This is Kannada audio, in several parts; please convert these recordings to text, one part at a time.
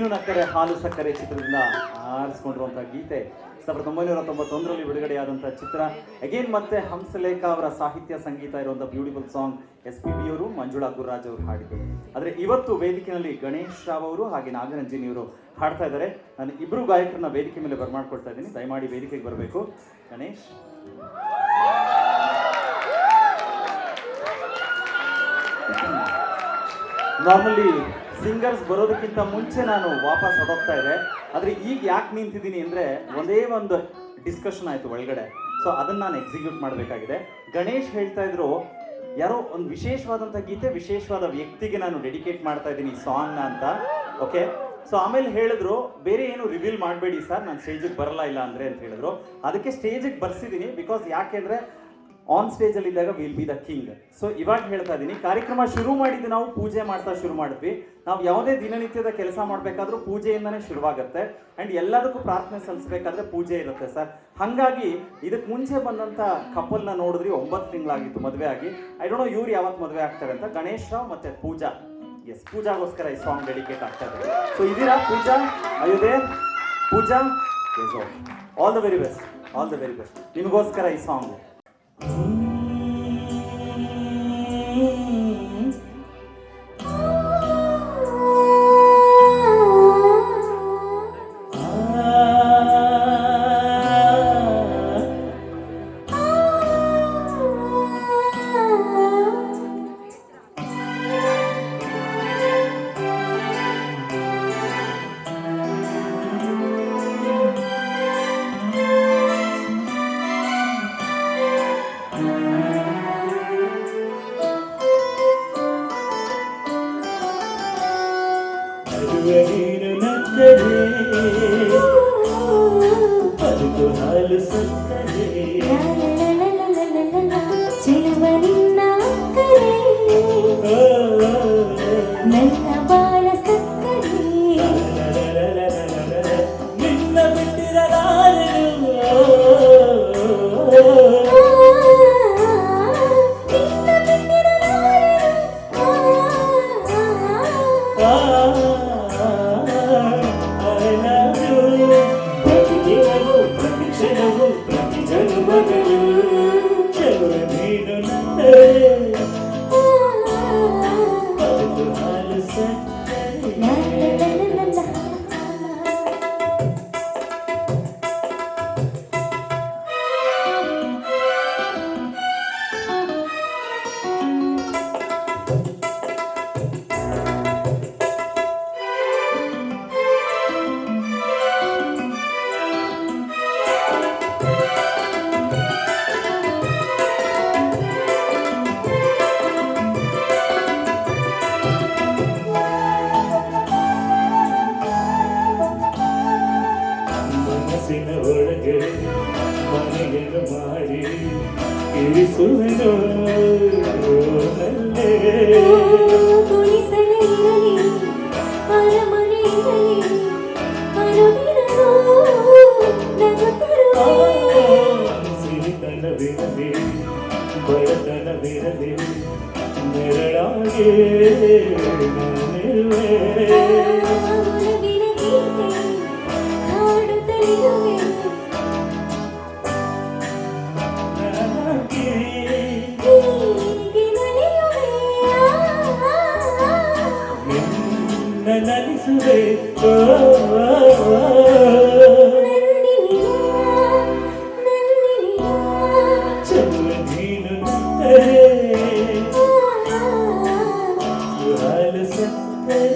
ನೀನು ನಕ್ಕರೆ ಹಾಲು ಸಕ್ಕರೆ ಚಿತ್ರದಿಂದ ಆರಿಸಿಕೊಂಡಿರುವಂತಹ ಗೀತೆ 1991ರಲ್ಲಿ ಬಿಡುಗಡೆಯಾದಂಥ ಚಿತ್ರ. ಅಗೇನ್ ಮತ್ತೆ ಹಂಸಲೇಖ ಅವರ ಸಾಹಿತ್ಯ ಸಂಗೀತ ಇರುವಂಥ ಬ್ಯೂಟಿಫುಲ್ ಸಾಂಗ್ SPB ಅವರು ಮಂಜುಳಾ ಗುರುರಾಜ್ ಅವರು ಹಾಡಿದರು. ಆದರೆ ಇವತ್ತು ವೇದಿಕೆಯಲ್ಲಿ ಗಣೇಶ್ ರಾವ್ ಅವರು ಹಾಗೆ ನಾಗರಂಜಿನಿ ಅವರು ಹಾಡ್ತಾ ಇದ್ದಾರೆ. ನಾನು ಇಬ್ಬರು ಗಾಯಕರನ್ನ ವೇದಿಕೆ ಮೇಲೆ ಬರಮಾಡ್ಕೊಳ್ತಾ ಇದ್ದೀನಿ. ದಯಮಾಡಿ ವೇದಿಕೆಗೆ ಬರಬೇಕು. ಗಣೇಶ್, ನಾರ್ಮಲಿ ಸಿಂಗರ್ಸ್ ಬರೋದಕ್ಕಿಂತ ಮುಂಚೆ ನಾನು ವಾಪಸ್ ಹೊರಡ್ತಾ ಇದ್ದೆ. ಆದರೆ ಈಗ ಯಾಕೆ ನಿಂತಿದ್ದೀನಿ ಅಂದರೆ ಒಂದೇ ಒಂದು ಡಿಸ್ಕಷನ್ ಆಯಿತು ಒಳಗಡೆ. ಸೊ ಅದನ್ನು ನಾನು ಎಕ್ಸಿಕ್ಯೂಟ್ ಮಾಡಬೇಕಾಗಿದೆ. ಗಣೇಶ್ ಹೇಳ್ತಾ ಇದ್ರು ಯಾರೋ ಒಂದು ವಿಶೇಷವಾದಂಥ ಗೀತೆ ವಿಶೇಷವಾದ ವ್ಯಕ್ತಿಗೆ ನಾನು ಡೆಡಿಕೇಟ್ ಮಾಡ್ತಾ ಇದ್ದೀನಿ ಈ ಸಾಂಗ್ನ ಅಂತ. ಓಕೆ, ಸೊ ಆಮೇಲೆ ಹೇಳಿದ್ರು ಬೇರೆ ಏನು ರಿವೀಲ್ ಮಾಡಬೇಡಿ ಸರ್, ನಾನು ಸ್ಟೇಜಿಗೆ ಬರಲ್ಲ ಇಲ್ಲ ಅಂದರೆ ಅಂತ ಹೇಳಿದ್ರು. ಅದಕ್ಕೆ ಸ್ಟೇಜಿಗೆ ಬರ್ಸಿದ್ದೀನಿ. ಬಿಕಾಸ್ ಯಾಕೆಂದರೆ ಆನ್ ಸ್ಟೇಜಲ್ಲಿ ಇದ್ದಾಗ will be the king. So ಇವಾಗ ಹೇಳ್ತಾ ಇದ್ದೀನಿ, ಕಾರ್ಯಕ್ರಮ ಶುರು ಮಾಡಿದ್ದು ನಾವು ಪೂಜೆ ಮಾಡ್ತಾ ಶುರು ಮಾಡಿದ್ವಿ. ನಾವು ಯಾವುದೇ ದಿನನಿತ್ಯದ ಕೆಲಸ ಮಾಡಬೇಕಾದ್ರೂ ಪೂಜೆಯಿಂದನೇ ಶುರುವಾಗುತ್ತೆ. ಆ್ಯಂಡ್ ಎಲ್ಲದಕ್ಕೂ ಪ್ರಾರ್ಥನೆ ಸಲ್ಲಿಸಬೇಕಾದ್ರೆ ಪೂಜೆ ಇರುತ್ತೆ ಸರ್. ಹಾಗಾಗಿ ಇದಕ್ಕೆ ಮುಂಚೆ ಬಂದಂಥ ಕಪಲ್ನ ನೋಡಿದ್ರಿ, 9 ತಿಂಗಳಾಗಿತ್ತು ಮದುವೆ ಆಗಿ. ಐ ಡೋಂಟ್ ನೋ ಇವ್ರು ಯಾವತ್ತು ಮದುವೆ ಆಗ್ತಾರೆ ಅಂತ. ಗಣೇಶ್ ರಾವ್ ಮತ್ತು ಪೂಜಾ, ಎಸ್, ಪೂಜಾಗೋಸ್ಕರ ಈ ಸಾಂಗ್ ಡೆಡಿಕೇಟ್ ಆಗ್ತಾ ಇದೆ. ಸೊ ಇದೀರಾ ಪೂಜಾ? ಅಯ್ಯೋದೇ Pooja, yes, okay, all the very best, all the very best. ನಿಮಗೋಸ್ಕರ ಈ ಸಾಂಗ್. ನೀನು ನಕ್ಕರೆ ಬದುಕು ಹಾಲು ಸಕ್ಕರೆ ಚೆಲುವ ನಿನ್ನ ಅಕ್ಕರೆ ನನ್ನ ಬಾಳ ಸಕ್ಕರೆ ನಿನ್ನ ಬಿಟ್ಟಿರಲಾರೆನು ಒಳಗೆ ಮನೆಯನ್ನು ಮಾಡಿ ಇರಿಸುವೆನು ಸಿರಿತನವಿರಲಿ ಬಡತನವಿರಲಿ ನೆರಳಾಗಿ ನಾನಿರುವೆ ನಲಿಸುವೆ ಚಲುವ ನೀನು ಹಾಲು ಸಕ್ಕರೆ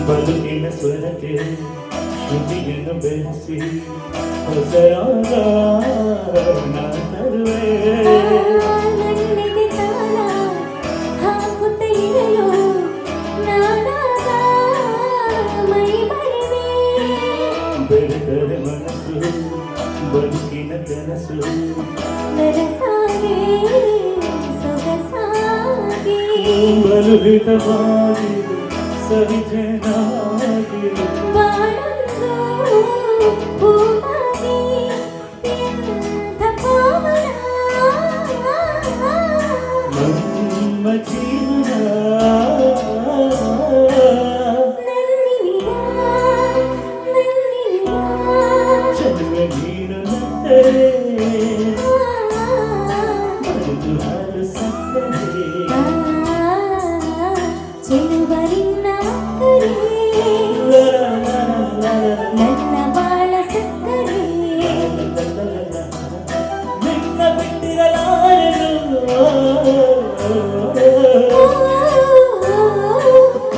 ಬದುಕಿನ ಸ್ವರಕ್ಕೆ ಶ್ರುತಿಯನ್ನು ಬೆಳೆಸಿ ಹೊಸ ರಾಗ ನಾ ತರುವೆ ಬೆರೆತರೆ ಮನಸ್ಸು ಬದುಕಿನ ಕನಸು ನರಸಾಗೆ ಸೊಗಸಾಗೆ ಬಲುಹಿತವಾಗಿ ಸವಿಜನಾಗಿ ಬಾಳಂದು ಹೂವಾಗಿ ಎಂಥ ಪಾವನ ನಮ್ಮ ಜೀವನ ಚಂದ್ರ ನೀನು ನಕ್ಕರೆ ಮರೆತು ಹಾಲು ಸಕ್ಕರೆ ಚೆಲುವರಿನ್ನ ಅಕ್ಕರೆ ನನ್ನ ಬಾಳ ಸಕ್ಕರೆ ನಿನ್ನ ಬಿಟ್ಟಿರಲಾರೆನು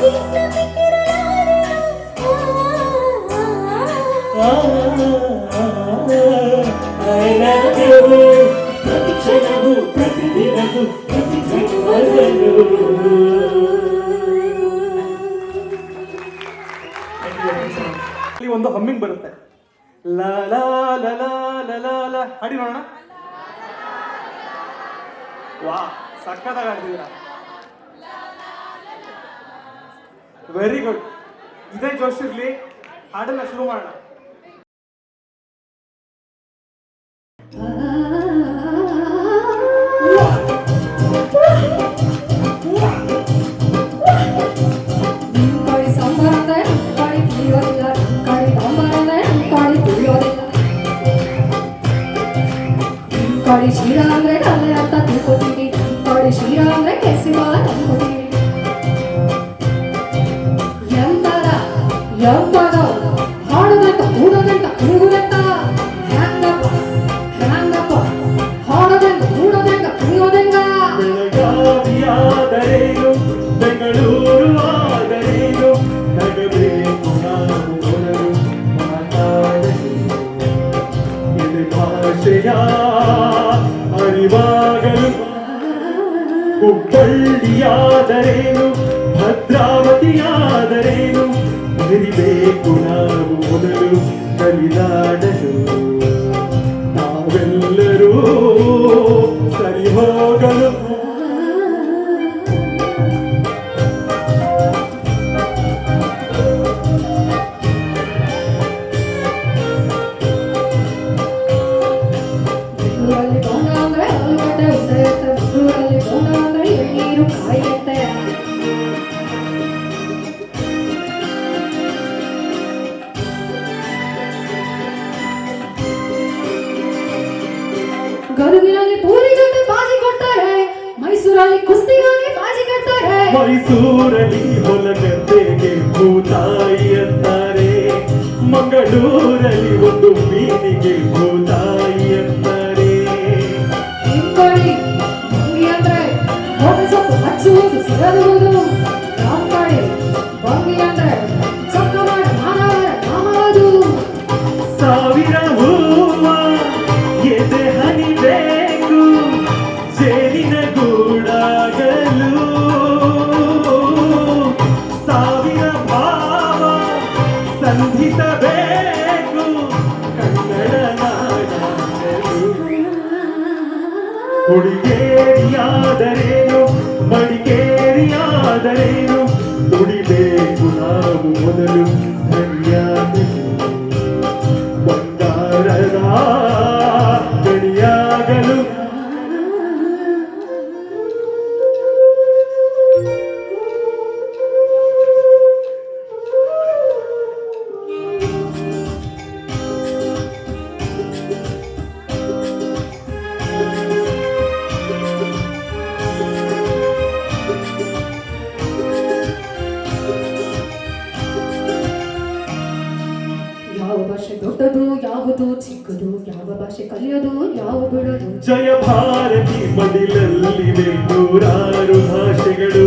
ನಿನ್ನ ಬಿಟ್ಟಿರಲಾರೆನು I love you ಪ್ರತಿ ಕ್ಷಣವೂ ಪ್ರತಿ ದಿನವೂ ಪ್ರತಿ ಜನ್ಮದಲ್ಲೂ ಇಲ್ಲಿ ಒಂದು ಹಮ್ಮಿಂಗ್ ಬರುತ್ತೆ ಲಾ ಲಾ ಲಾ ಲಾ ಲಾ ಲಾ ಲಾ ಹಾಡಿ ನೋಡೋಣ. ವಾ ಸಕ್ಕತ್ತಾಗಿ ಆಡ್ತಿದ್ದೀರಾ, ವೆರಿ ಗುಡ್. ಇದೇ ಜೋಶ್ ಇರ್ಲಿ, ಹಾಡನ್ನ ಶುರು ಮಾಡೋಣ. ಕಡಿ ಸಂಬಂಧ ಕಡಿ ತಿಳಿಯೋದಿಲ್ಲ ಕಡಿ ಸಂಬಂಧ ಕಡಿ ತಿಳಿಯೋದಿಲ್ಲ ಕಡಿ ಶಿರ ಅಂದ್ರೆ ಕಲೆ ಅಂತ ತಿಳ್ಕೊತೀವಿ ಕಡಿ ಶಿರ ಅಂದ್ರೆ ಕೆಸಿಬಾಲ ಅಂದ್ಕೊತೀವಿ ಎಂತರ ಎಂಬದ ಹಾಡದಂತ ಕೂಡದಂತ ಕೂಗುದಂತ ಹ್ಯಾಂಗಪ್ಪ ಹ್ಯಾಂಗಪ್ಪ ಹಾಡದಂತ ಕೂಡದಂತ ಕುಣಿಯೋದಂಗ ಬೆಳಗಾವಿಯಾದರೇನು ಬೆಂಗಳೂರು ಆದರೇನು ನಗಬೇಕು ನಾವು ಮೊದಲು ಮಾತಾಡಲು ಇದು ಭಾಷೆಯ ಅರಿವಾಗಲು ಹುಬ್ಬಳ್ಳಿಯಾದರೇನು ಭದ್ರಾವತಿಯಾದರೇನು ಬೆರಿಬೇಕು ನಾವು ಮೊದಲು ಕಲಿದಾಡಲು ನಾವೆಲ್ಲರೂ ಸರಿ ಹೋಗಲು ಊರಲ್ಲಿ ಗೋಣ ಅಂದ್ರೆ ಆಲೂಗಡ್ಡೆ ಉದ್ದ ಇರುತ್ತೆ ಊರಲ್ಲಿ ಗೋಣ ಅಂದ್ರೆ ಎಳ್ನೀರು ಕಾಯುತ್ತೆ ಗದುಗಿನಲ್ಲಿ ಪೂರಿ ಜೊತೆ ಬಾಜಿ ಕೊಡ್ತಾರೆ ಮೈಸೂರಲ್ಲಿ ಕುಸ್ತಿಗಾಗಿ ಬಾಜಿ ಕಟ್ತಾರೆ ಮೈಸೂರಲ್ಲಿ ಹೊಲಗದ್ದೆಗೆ ಭೂತಾಯಿ ಅಂತಾರೆ ಮಂಗಳೂರಲ್ಲಿ ಒಂದು ಮೀನಿಗೆ ಭೂತಾಯಿ ಅಂತಾರೆ ಹಿಂಕಳಿ ಬಂಗಿ ಅಂದ್ರೆ ಹೊಟ್ಟೆ ಸೊಪ್ಪು ಹಚ್ಚುವುದು ಸಿಗದುವುದು ನಮ್ಮ ಕಡೆ ಬಂಗಿ ಅಂದ್ರೆ ಚಕ್ಕ ಮಾಡಿ ಮಾನವರ ನಾಮವುದು ಸಾವಿರ ಹೂವ ಎದೆ ಹನಿಬೇಕು ಜೇನಿನ ಗೂಡಾಗಲು ಸಾವಿರ ಭಾವ ಸಂಧಿಸಬೇಕು ಕನ್ನಡ ನಾಡಾಗಲು ಹುಡುಗೇರಿಯಾದರೇನು ಮಡಿಕೇರಿಯಾದರೇನು ದುಡಿಬೇಕು ನಾವು ಮೊದಲು ಧನ್ಯಾಗಲು ಬಂಗಾರದ ಗಡಿಯಾಗಲು ಯಾವ ಭಾಷೆ ದೊಡ್ಡದು ಯಾವುದು ಚಿಕ್ಕದು ಯಾವ ಭಾಷೆ ಕಲಿಯೋದು ಯಾವ ಬಿಡೋದು ಜಯ ಭಾರತಿ ಮಡಿಲಲ್ಲಿವೆ ನೂರಾರು ಭಾಷೆಗಳು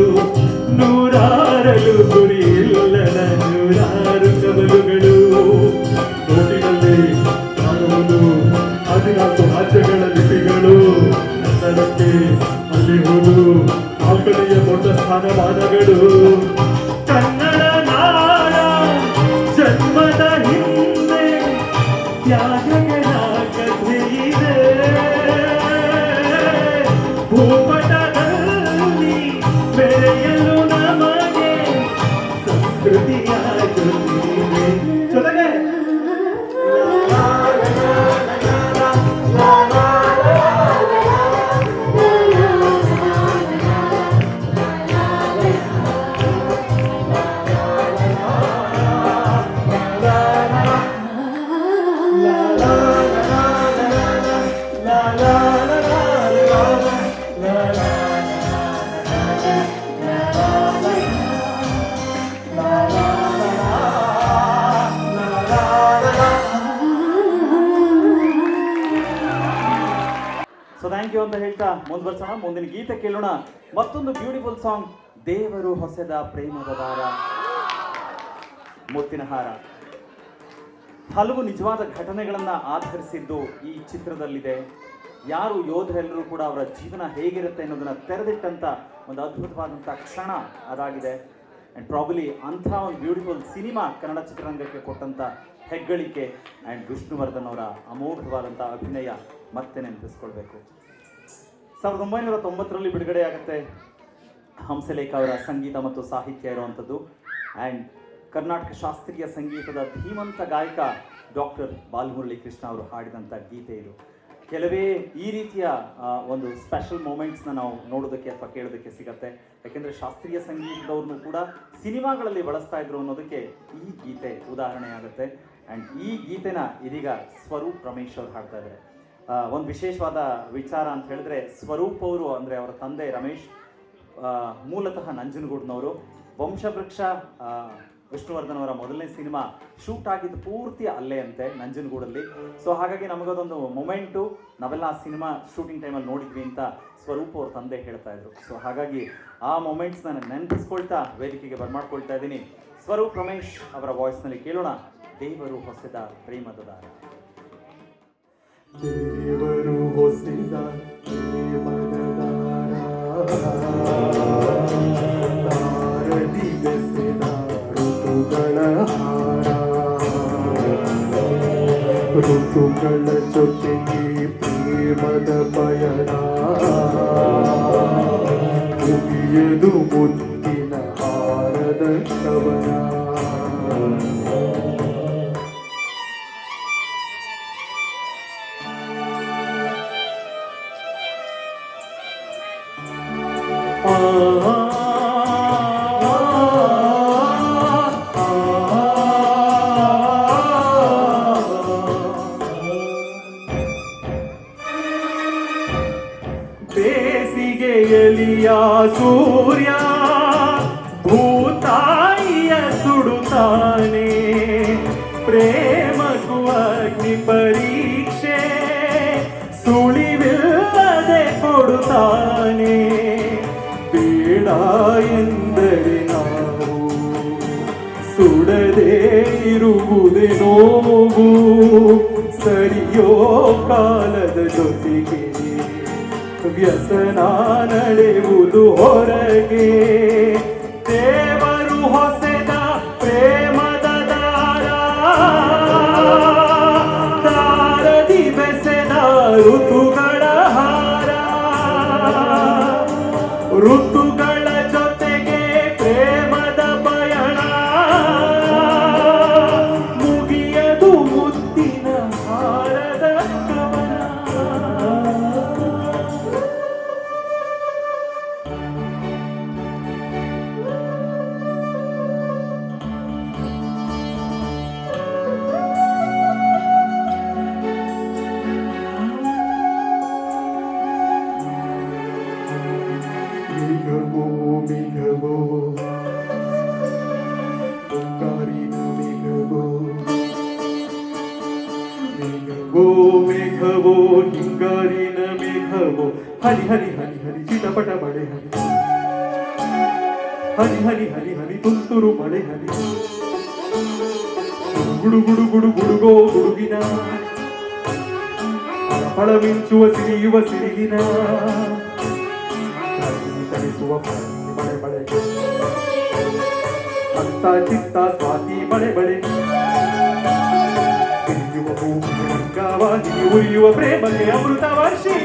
ನೂರಾರಲು ಗುರಿ ಇಲ್ಲದ ನೂರಾರು ಕವಲುಗಳು ನೋಟಿನಲ್ಲಿ ಕಾಣುವುದು 14 ರಾಜ್ಯಗಳ ಲಿಪಿಗಳು ಕನ್ನಡಕ್ಕೆ ಅಲ್ಲಿ ಹೋದು 4ನೇ ದೊಡ್ಡ ಸ್ಥಾನಮಾನಗಳು ಕನ್ನಡ ನಾಡ ಜನ್ಮದ ಹಿಂದೆ ತ್ಯಾಗಗಳ ಕಥೆ ಇದೆ ಭೂಪಟದಲ್ಲಿ ಬೆಳೆಯಲು ನಮಗೆ ಸಂಸ್ಕೃತಿಯ ಜೊತೆಗೆ ಜೊತೆಗೆ ಸೊ ಥ್ಯಾಂಕ್ ಯು ಅಂತ ಹೇಳ್ತಾ ಮುಂದುವರ್ಸೋಣ. ಮುಂದಿನ ಗೀತೆ ಕೇಳೋಣ. ಮತ್ತೊಂದು ಬ್ಯೂಟಿಫುಲ್ ಸಾಂಗ್, ದೇವರು ಹೊಸೆದ ಪ್ರೇಮದ ದಾರ ಮುತ್ತಿನ ಹಾರ. ಹಲವು ನಿಜವಾದ ಘಟನೆಗಳನ್ನ ಆಧರಿಸಿದ್ದು ಈ ಚಿತ್ರದಲ್ಲಿದೆ. ಯಾರು ಯೋಧರೆಲ್ಲರೂ ಕೂಡ ಅವರ ಜೀವನ ಹೇಗಿರುತ್ತೆ ಅನ್ನೋದನ್ನ ತೆರೆದಿಟ್ಟಂತ ಒಂದು ಅದ್ಭುತವಾದಂಥ ಕ್ಷಣ ಅದಾಗಿದೆ. ಆ್ಯಂಡ್ ಪ್ರಾಬಲಿ ಅಂಥ ಒಂದು ಬ್ಯೂಟಿಫುಲ್ ಸಿನಿಮಾ ಕನ್ನಡ ಚಿತ್ರರಂಗಕ್ಕೆ ಕೊಟ್ಟಂಥ ಹೆಗ್ಗಳಿಕೆ ಆ್ಯಂಡ್ ವಿಷ್ಣುವರ್ಧನ್ ಅವರ ಅಮೋಘವಾದಂಥ ಅಭಿನಯ ಮತ್ತೆ ನೆನಪಿಸ್ಕೊಳ್ಬೇಕು. 1990ರಲ್ಲಿ ಬಿಡುಗಡೆ ಆಗುತ್ತೆ ಹಂಸಲೇಖ ಅವರ ಸಂಗೀತ ಮತ್ತು ಸಾಹಿತ್ಯ ಇರುವಂಥದ್ದು. ಆ್ಯಂಡ್ ಕರ್ನಾಟಕ ಶಾಸ್ತ್ರೀಯ ಸಂಗೀತದ ಧೀಮಂತ ಗಾಯಕ ಡಾಕ್ಟರ್ ಬಾಲಮುರಳಿ ಕೃಷ್ಣ ಅವರು ಹಾಡಿದಂಥ ಗೀತೆ ಇದು. ಕೆಲವೇ ಈ ರೀತಿಯ ಒಂದು ಸ್ಪೆಷಲ್ ಮೂಮೆಂಟ್ಸ್ನ ನಾವು ನೋಡೋದಕ್ಕೆ ಅಥವಾ ಕೇಳೋದಕ್ಕೆ ಸಿಗತ್ತೆ. ಯಾಕೆಂದರೆ ಶಾಸ್ತ್ರೀಯ ಸಂಗೀತದವ್ರನ್ನೂ ಕೂಡ ಸಿನಿಮಾಗಳಲ್ಲಿ ಬಳಸ್ತಾ ಇದ್ರು ಅನ್ನೋದಕ್ಕೆ ಈ ಗೀತೆ ಉದಾಹರಣೆ ಆಗುತ್ತೆ. ಆ್ಯಂಡ್ ಈ ಗೀತೆನ ಇದೀಗ ಸ್ವರೂಪ್ ರಮೇಶ್ ಅವರು ಹಾಡ್ತಾ ಇದ್ದಾರೆ. ಒಂದು ವಿಶೇಷವಾದ ವಿಚಾರ ಅಂತ ಹೇಳಿದ್ರೆ, ಸ್ವರೂಪ್ ಅವರು ಅಂದರೆ ಅವರ ತಂದೆ ರಮೇಶ್ ಮೂಲತಃ ನಂಜನಗೂಡಿನವರು. ವಂಶವೃಕ್ಷ ವಿಷ್ಣುವರ್ಧನ್ ಅವರ ಮೊದಲನೇ ಸಿನಿಮಾ ಶೂಟ್ ಆಗಿದ್ದು ಪೂರ್ತಿ ಅಲ್ಲೇ ಅಂತೆ, ನಂಜನಗೂಡಲ್ಲಿ. ಸೊ ಹಾಗಾಗಿ ನಮಗದೊಂದು ಮೊಮೆಂಟು, ನಾವೆಲ್ಲ ಆ ಸಿನಿಮಾ ಶೂಟಿಂಗ್ ಟೈಮಲ್ಲಿ ನೋಡಿದ್ವಿ ಅಂತ ಸ್ವರೂಪ್ ಅವ್ರ ತಂದೆ ಹೇಳ್ತಾ ಇದ್ರು. ಸೊ ಹಾಗಾಗಿ ಆ ಮೊಮೆಂಟ್ಸ್ ನಾನು ನೆನಪಿಸ್ಕೊಳ್ತಾ ವೇದಿಕೆಗೆ ಬರ್ಮಾಡ್ಕೊಳ್ತಾ ಇದ್ದೀನಿ. ಸ್ವರೂಪ್ ರಮೇಶ್ ಅವರ ವಾಯ್ಸ್ನಲ್ಲಿ ಕೇಳೋಣ, ದೇವರು ಹೊಸೆದ ಪ್ರೇಮದ ದಾರ. ದೇವರು ಹೊಸೆದ ಪ್ರೇಮದ ದಾರ, ದಾರದಿ ಬೆಸೆದ ಋತುಗಳ ಹಾರ, ಋತುಗಳ ಜೊತೆಗೆ ಪ್ರೇಮದ ಪಯಣ, ಮುಗಿಯದು ಮುತ್ತಿನ ಹಾರದ ಕವನ. ಬೇಸಿಗೆಯಲಿಯ ಸೂರ್ಯ ಭೂತಾಯಿಯ ಸುಡುತ್ತಾನೆ, ಪ್ರೇಮಕ್ಕೂ ಅಗ್ನಿ ಪರೀಕ್ಷೆ ಸುಳಿವಿಲ್ಲದೆ ಕೊಡುತ್ತಾನೆ. ಬೇಡ ಎಂದರೆ ನಾವು ಸುಡದೇ ಇರುವುದೇ ನೋವು, ಸರಿಯೋ ಕಾಲದ ಜೊತೆಗೆ ವ್ಯಸನ ನಡೆಯುವುದು ಹೊರಗೆ. ದೇವರು ಹೊಸೆದ ಪ್ರೇಮದ ದಾರ, ದಾರದಿ ಬೆಸೆದ ಋತುಗಳ ಹಾರ, ಋತುಗಳ ಜೊತೆಗೆ ಪ್ರೇಮದ ಪಯಣ, ಮುಗಿಯದು ಮುತ್ತಿನ ಹಾರದ ಕವನ. ಮೇಘವೋ ಮೇಘವೋ ಕಾರಿನ ಮೇಘವೋ, ಮೇಘವೋ ಮೇಘವೋ ಹಿಂಗಾರಿನ ಮೇಘವೋ, ಹನಿ ಹನಿ ಹನಿ ಹನಿ ಚಿಟಪಟ ಮಳೆ ಹನಿ, ಹನಿ ಹನಿ ಹನಿ ಹನಿ ತುಂತುರು ಮಳೆ ಹನಿ, ಗುಡು ಗುಡು ಗುಡು ಗುಡುಗೋ ಗುಡುಗಿನ, ಫಳಮಿಂಚುವ ಸಿರಿಯುವ ಸಿರಿಗಿನ, ತರಿಸುವ ಮಳೆ ಮಳೆ, ಹಸ್ತ ಚಿತ್ತ ಸ್ವಾತಿ ಮಳೆ ಮಳೆ, ತಿರುಗುವ ಭೂಮಿಯ ಮುರಿಯುವ ಪ್ರೇಮಕ್ಕೆ ಅಮೃತ ವರ್ಷಿ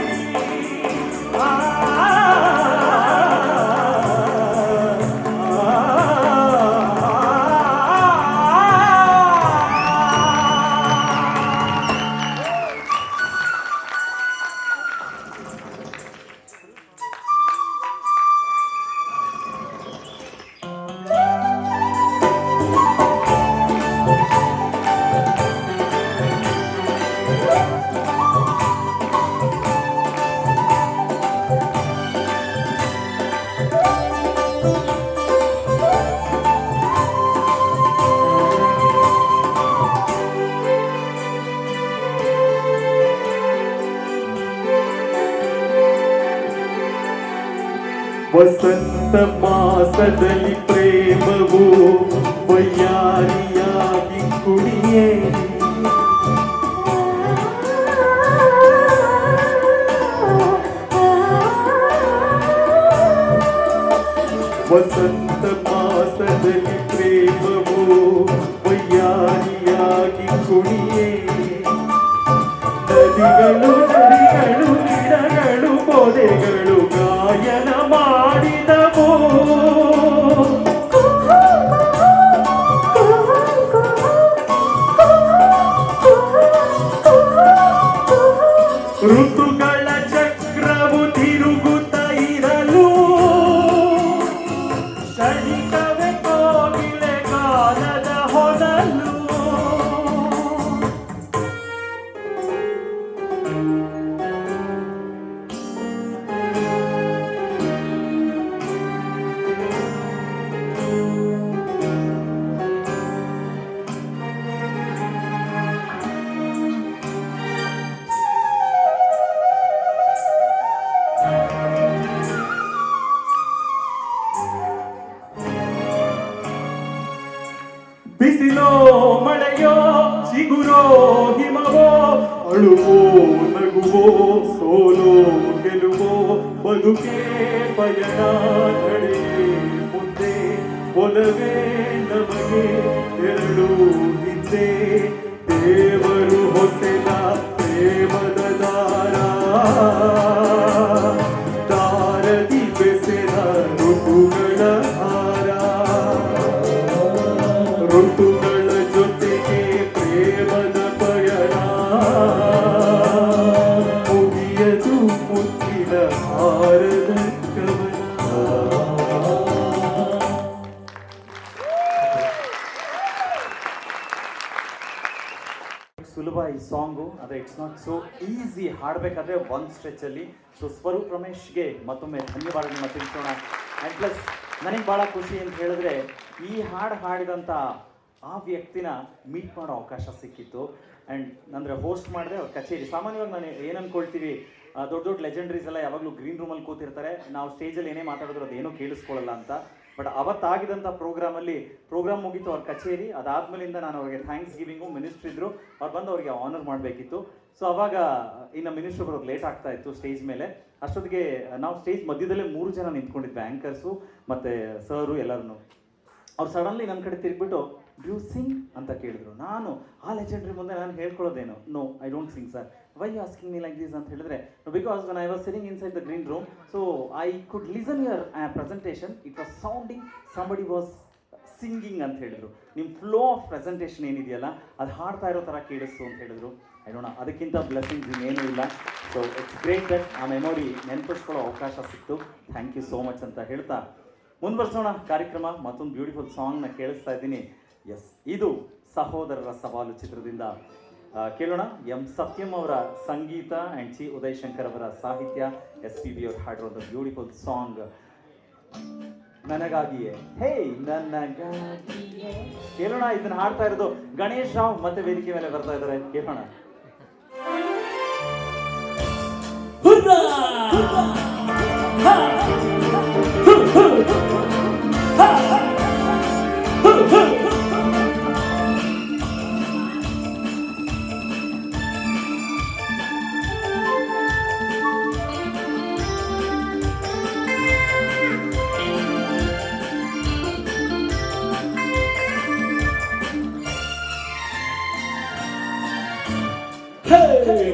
ವಸಂತ ಮಾಸದಲ್ಲಿ ಪ್ರೇಮವು ವಯ್ಯಾರಿಯಾಗಿ ಕುಣಿಯೇ ವಸಂತ ಮಾಸದಲ್ಲಿ ಪ್ರೇಮವು ವಯ್ಯಾರಿಯಾಗಿ ಕುಣಿಯೇ ನದಿಗಳು ನದಿಗಳು ಗಿಡಗಳು ಪೊದೆಗಳು ಗಾಯನ ಮಾಡಿದವು ಋತುಗಳ ಚಕ್ರವು ತಿರುಗುತ್ತ ಇರಲು ಕ್ಷಣಿಕವೇ ಕೋಗಿಲೆ ಕಾಲದ ಹೊನಲು ಬಿಸಿಲೋ ಮಳೆಯೋ ಚಿಗುರೋ ಹಿಮವೋ ಅಳುವೋ ನಗುವೋ ಸೋಲೋ ಗೆಲುವೋ ಬದುಕೇ ಪಯಣ ನಡೆಯೇ ಮುಂದೆ ಒಲವೇ ನಮಗೆ ಎರಡು ಹಿಂದೆ ದೇವರು ಹೊಸೆದ ಪ್ರೇಮದ ದಾರ ದಾರದಿ ಬೆಸೆದ ಋತುಗಳ ಹಾರ ಋತುಗಳ ಜೊತೆಗೆ ಪ್ರೇಮದ ಪಯಣ ಮುಗಿಯದು ಮುತ್ತಿನ ಹಾರದ ಕವನ. ಸುಲಭ ಈ ಸಾಂಗು, ಆದರೆ ಇಟ್ಸ್ ನಾಟ್ ಸೋ ಈಸಿ ಹಾಡಬೇಕಾದ್ರೆ ಒಂದು ಸ್ಟ್ರೆಚಲ್ಲಿ. ಸೊ ಸ್ವರೂಪ್ ರಮೇಶ್ಗೆ ಮತ್ತೊಮ್ಮೆ ಧನ್ಯವಾದಗಳನ್ನ ತಿಳಿಸೋಣ. ಆ್ಯಂಡ್ ಪ್ಲಸ್ ನನಗೆ ಭಾಳ ಖುಷಿ ಅಂತ ಹೇಳಿದ್ರೆ ಈ ಹಾಡು ಹಾಡಿದಂಥ ಆ ವ್ಯಕ್ತಿನ ಮೀಟ್ ಮಾಡೋ ಅವಕಾಶ ಸಿಕ್ಕಿತ್ತು. ಆ್ಯಂಡ್ ಅಂದರೆ ಹೋಸ್ಟ್ ಮಾಡಿದೆ ಅವ್ರ ಕಚೇರಿ. ಸಾಮಾನ್ಯವಾಗಿ ನಾನು ಏನು ಅಂದ್ಕೊಳ್ತೀವಿ, ದೊಡ್ಡ ದೊಡ್ಡ ಲೆಜೆಂಡ್ರೀಸ್ ಎಲ್ಲ ಯಾವಾಗಲೂ ಗ್ರೀನ್ ರೂಮಲ್ಲಿ ಕೂತಿರ್ತಾರೆ, ನಾವು ಸ್ಟೇಜಲ್ಲಿ ಏನೇ ಮಾತಾಡಿದ್ರು ಅದೇನೂ ಕೇಳಿಸ್ಕೊಳ್ಳಲ್ಲ ಅಂತ. ಬಟ್ ಅವತ್ತಾಗಿದ್ದಂಥ ಪ್ರೋಗ್ರಾಮ್ ಮುಗೀತು ಅವ್ರ ಕಚೇರಿ. ಅದಾದ್ಮೇಲಿಂದ ನಾನು ಅವ್ರಿಗೆ ಥ್ಯಾಂಕ್ಸ್ ಗಿವಿಂಗು ಮಿನಿಸ್ಟ್ರ್ ಇದ್ದರು, ಅವ್ರು ಬಂದು ಅವ್ರಿಗೆ ಆನರ್ ಮಾಡಬೇಕಿತ್ತು. ಸೊ ಅವಾಗ ಇನ್ನು ಮಿನಿಸ್ಟ್ರ್ ಬರೋದು ಲೇಟ್ ಆಗ್ತಾ ಇತ್ತು ಸ್ಟೇಜ್ ಮೇಲೆ. ಅಷ್ಟೊತ್ತಿಗೆ ನಾವು ಸ್ಟೇಜ್ ಮಧ್ಯದಲ್ಲೇ 3 ಜನ ನಿಂತ್ಕೊಂಡಿದ್ವಿ, ಆ್ಯಂಕರ್ಸು ಮತ್ತು ಸರು ಎಲ್ಲರೂ. ಅವ್ರು ಸಡನ್ಲಿ ನನ್ನ ಕಡೆ ತಿರುಗಿಬಿಟ್ಟು ಡ್ಯೂ ಸಿಂಗ್ ಅಂತ ಕೇಳಿದ್ರು. ನಾನು ಆ ಲೆಜೆಂಡ್ರಿ ಮುಂದೆ ನಾನು ಹೇಳ್ಕೊಳ್ಳೋದೇನು, no I don't sing sir. Why asking me like this ಅಂತ ಹೇಳಿದ್ರೆ, because when I was sitting inside the green room, so I could listen your presentation, it was sounding somebody was singing ಅಂತ ಹೇಳಿದ್ರು. ನಿಮ್ಮ ಫ್ಲೋ ಆಫ್ ಪ್ರೆಸೆಂಟೇಷನ್ ಏನಿದೆಯಲ್ಲ ಅದು ಹಾಡ್ತಾ ಇರೋ ಥರ ಕೇಳಿಸ್ತು ಅಂತ ಹೇಳಿದ್ರು. ಐ ಡೋಂಟ್ ನೋ, ಅದಕ್ಕಿಂತ ಬ್ಲೆಸ್ಸಿಂಗ್ಸ್ ಇನ್ನೇನೂ ಇಲ್ಲ. ಸೊ ಇಟ್ಸ್ ಗ್ರೇಟ್ ದಟ್ ಆ ಮೆಮೊರಿ ನೆನಪಿಸ್ಕೊಳ್ಳೋ ಅವಕಾಶ ಸಿಕ್ತು. ಥ್ಯಾಂಕ್ ಯು ಸೋ ಮಚ್ ಅಂತ ಹೇಳ್ತಾ ಮುಂದುವರ್ಸೋಣ ಕಾರ್ಯಕ್ರಮ. ಮತ್ತೊಂದು ಬ್ಯೂಟಿಫುಲ್ ಸಾಂಗ್ನ ಕೇಳಿಸ್ತಾ ಇದ್ದೀನಿ. ಎಸ್, ಇದು ಸಹೋದರರ ಸವಾಲು ಚಿತ್ರದಿಂದ ಕೇಳೋಣ. ಎಂ ಸತ್ಯಂ ಅವರ ಸಂಗೀತ ಆ್ಯಂಡ್ ಚಿ ಉದಯ್ ಶಂಕರ್ ಅವರ ಸಾಹಿತ್ಯ, SPB ಅವರು ಹಾಡಿರೋದು ಬ್ಯೂಟಿಫುಲ್ ಸಾಂಗ್ ನನಗಾಗಿಯೇ. ಹೇ ನನಗಾಗಿಯೇ ಕೇಳೋಣ. ಇದನ್ನ ಹಾಡ್ತಾ ಇರೋದು ಗಣೇಶ್ ರಾವ್ ಮತ್ತೆ ವೇದಿಕೆ ಮೇಲೆ ಬರ್ತಾ ಇದ್ದಾರೆ, ಕೇಳೋಣ.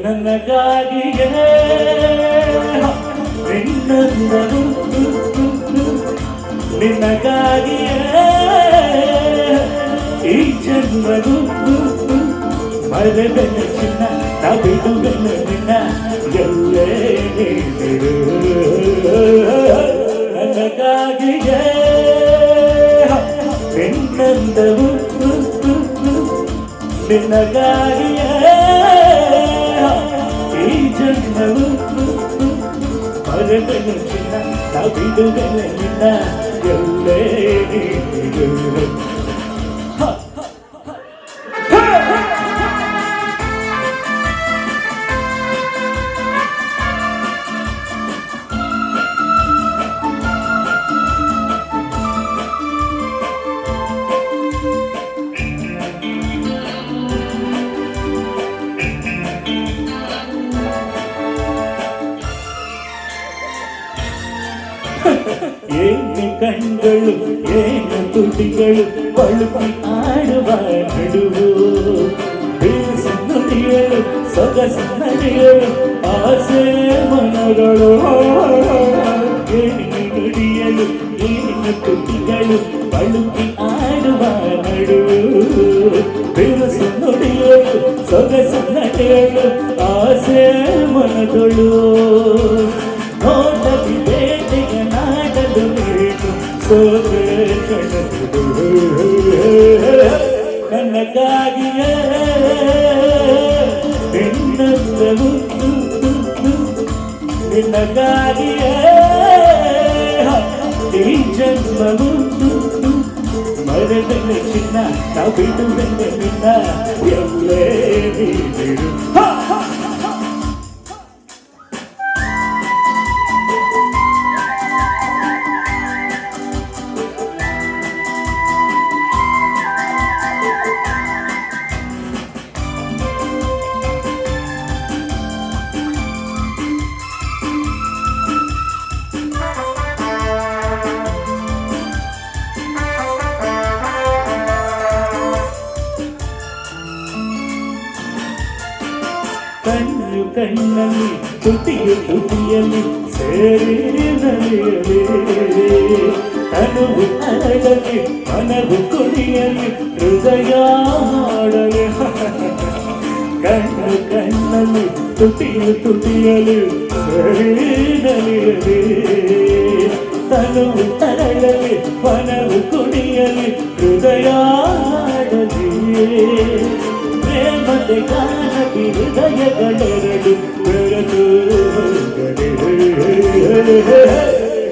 ನನಗಾಗಿಯೇ ನಿನ್ನಂದರು ನಿನಗಾಗಿಯೇ ಈ ಜನ್ಮವು ಮರದನ ಚಿನ್ನ ತಬಿಡುಗನ ನಿನ್ನ ಎಲ್ಲೇ ನೀಡಿರು ನನಗಾಗಿಯೇ ನಿನ್ನಂದವು ನಿನಗಾಗಿಯೇ ಈ ಜನ್ಮವು ಮರದನ ಚಿನ್ನ ತಬಿಡುಗನ ನಿನ್ನ ಎಲ್ಲೇ ನೀಡಿರು ಏನು ಕಣ್ಗಳು ಏನು ತುಟಿಗಳು ಬಳುಕಿ ಆಡುವ ನಡುವು ಬೀಸು ನುಡಿಯಲು ಸೊಗಸು ನಡೆಯಲು ಆಸೆ ಮನಗಳು ಏನು ನುಡಿಯಲು ಏನು ತುಟಿಗಳು ಬಳುಕಿ ಆಡುವ ನಡುವು ಬೀಸು ನುಡಿಯಲು ಸೊಗಸು ನಡೆಯಲು ಆಸೆ ಮನಗಳು ನೋಟದಿ ಬೇಟೆಯ ನಾಡಲು ನೀನು ಸೋತೆ ಕಣದು ನನಗಾಗಿಯೇ ನಿನ್ನಲ್ಲವು ನಿನಗಾಗಿಯೇ ಈ ಜನ್ಮವು ಮರದಲ್ಲ ಚಿನ್ನ ತಬಿಡುವೆಲ್ಲ ನಿನ್ನ ಎಲ್ಲೇ ನೀಡಿರು ಕಣ್ಣು ಕಣ್ಣಲ್ಲಿ ತುಟಿಯು ತುಟಿಯಲ್ಲಿ ಸೇರಿ ನಲಿಯಲಿ ತನುವು ಅರಳಲಿ ಮನವು ಕುಣಿಯಲಿ ಹೃದಯ ಹಾಡಲಿ ಕಣ್ಣು ಕಣ್ಣಲ್ಲಿ ತುಟಿಯು ತುಟಿಯಲ್ಲಿ ಸೇರಿ ನಲಿಯಲಿ ತನುವು ಅರಳಲಿ ಮನವು ಕುಣಿಯಲಿ ಹೃದಯ ಹಾಡಲಿ ಪ್ರೇಮದ ಗಾನದಿ ಹೃದಯಗಳೆರಡು ಬೆರೆತು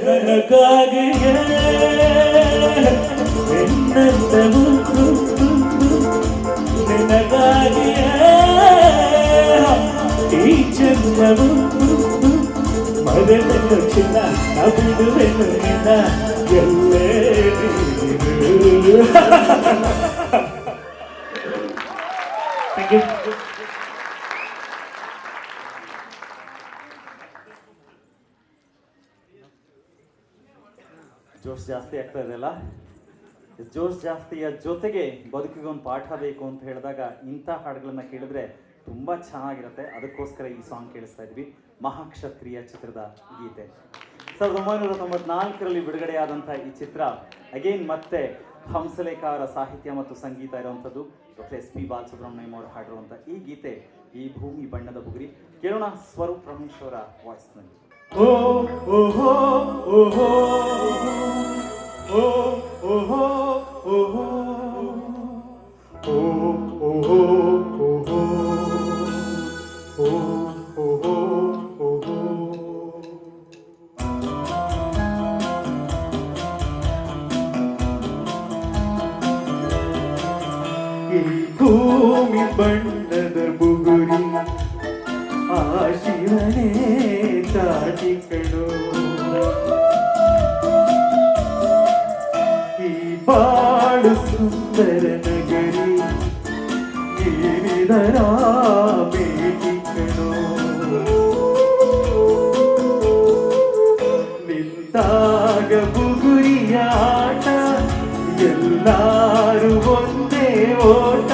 ನನಗಾಗಿಯೇ ನಿನ್ನಂದವು ನಿನಗಾಗಿಯೇ ಈ ಜನ್ಮವು ಮರೆತ ಚಿನ್ನ ಅಬಿಡುವೆನು ನಿನ್ನ ಎಲ್ಲೇ ನೀಡಿರು Thank you. ಜೋಶ್ ಜಾಸ್ತಿ ಆಗ್ತಾ ಇದೆಯಲ್ಲ. ಜೋಶ್ ಜಾಸ್ತಿಯ ಜೊತೆಗೆ ಬದುಕಿಗೆ ಒಂದು ಪಾಠ ಬೇಕು ಅಂತ ಹೇಳಿದಾಗ ಇಂಥ ಹಾಡುಗಳನ್ನ ಕೇಳಿದ್ರೆ ತುಂಬಾ ಚೆನ್ನಾಗಿರುತ್ತೆ. ಅದಕ್ಕೋಸ್ಕರ ಈ ಸಾಂಗ್ ಕೇಳಿಸ್ತಾ ಇದ್ವಿ. ಮಹಾಕ್ಷತ್ರಿಯ ಚಿತ್ರದ ಗೀತೆ 1994ರಲ್ಲಿ ಬಿಡುಗಡೆಯಾದಂಥ ಈ ಚಿತ್ರ ಅಗೇನ್ ಮತ್ತೆ ಹಂಸಲೇಖ ಅವರ ಸಾಹಿತ್ಯ ಮತ್ತು ಸಂಗೀತ ಇರುವಂಥದ್ದು. ಡಾಕ್ಟರ್ ಎಸ್ ಪಿ ಬಾಲಸುಬ್ರಹ್ಮಣ್ಯಂ ಅವರು ಹಾಡಿರುವಂಥ ಈ ಗೀತೆ ಈ ಭೂಮಿ ಬಣ್ಣದ ಬುಗುರಿ. ಕೇಳೋಣ ಸ್ವರೂಪ್ ರಮೇಶ್ ಅವರ ವಾಯ್ಸ್ನಲ್ಲಿ. ಓ ಓಹೋ ಓಹೋ ಓ ಓಹೋ ಓಹೋ ಓ ಓಹೋ ಓಹೋ ಓ ಓಹೋ ಓಹೋ ಈ ಭೂಮಿ ಬಣ್ಣದ ಬುಗುರಿ ಆಶಿವನೇ ದಾಟಿಕಣೋ ಈ ಬಾಳು ಸುಂದರ ನಗರಿ ನೀರಿದರ ಬೇಟಿಕಣೋ ನಿಂತಾಗ ಬುಗುರಿಯಾಟ ಎಲ್ಲಾರು ಒಂದೇ ಓಟ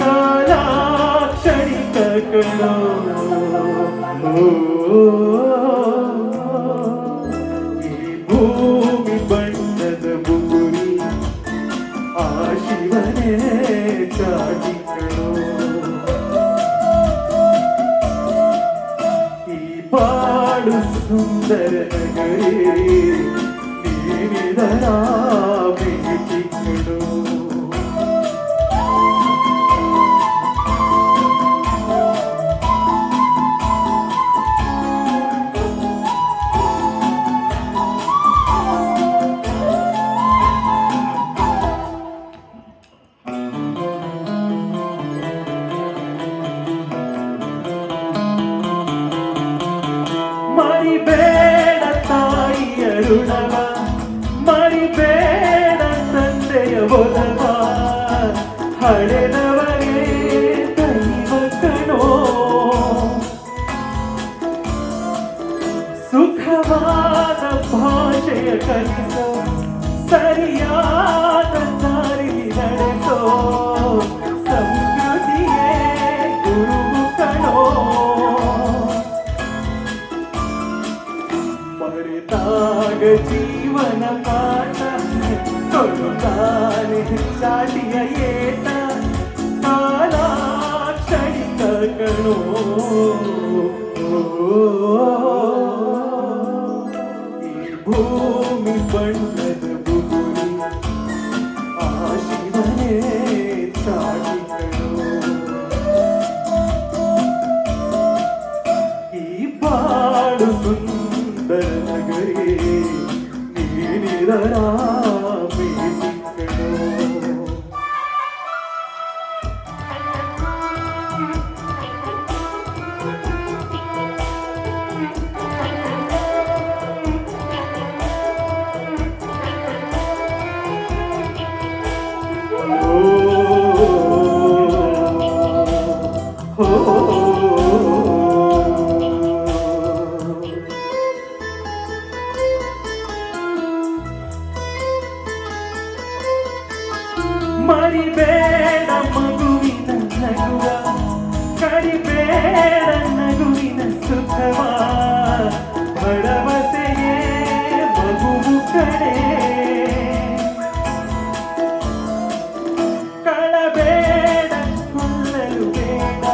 ಕಾಲಾಕ್ಷಣಿಕ ಕಣೋ ಈ ಭೂಮಿ ಬಣ್ಣದ ಬುಗುರಿ ಆ ಶಿವನೇ ಚಾಟಿ ಕಣೋ ಈ ಬಾಳು ಸುಂದರ ನಗರಿ ನೀನಿದರ ಭೇಟಿ ಕಣೋ ಮರಿಬೇಡ ತಾಯಿಯ ಋಣವ ಮರಿಬೇಡ ತಂದೆಯ ಒಲವ ಹಳೆದವರೇ ದೈವ ಕಣೋ ಸುಖವಾದ ಭಾಷೆಯ ಕಲಿಸೋ ಸರಿಯಾದ ದಾರಿ ನಡೆಸೋ ಸಂಸ್ಕೃತಿಯೇ ಗುರು ಕಣೋ ಮರೆತಾಗ ಜೀವನ ಪಾಠ ಕೊಡುತ್ತಾನೆ ಚಾಟಿಯ ಏಟ ಕಾಲ ಕ್ಷಣಿಕ ಕಣೋ ಈ ಭೂಮಿ ಬಣ್ಣದ ಬುಗುರಿ ಆ ಶಿವನೇ ಚಾಟಿ ಕಣೋ ಈ ಬಾಳು ಸುಂದರ ನಗರಿ ನೀನಿದರ ಭೇಟಿ ಕಣೋ ಮರಿಬೇಡ ಮಗುವಿನ ನಗುವ ಕರಿಬೇಡ ನಗುವಿನ ಸುಖವ ಭರವಸೆಯೇ ಮಗುವು ಕಡೆ ಕಳಬೇಡ ಕೊಲ್ಲಲು ಬೇಡ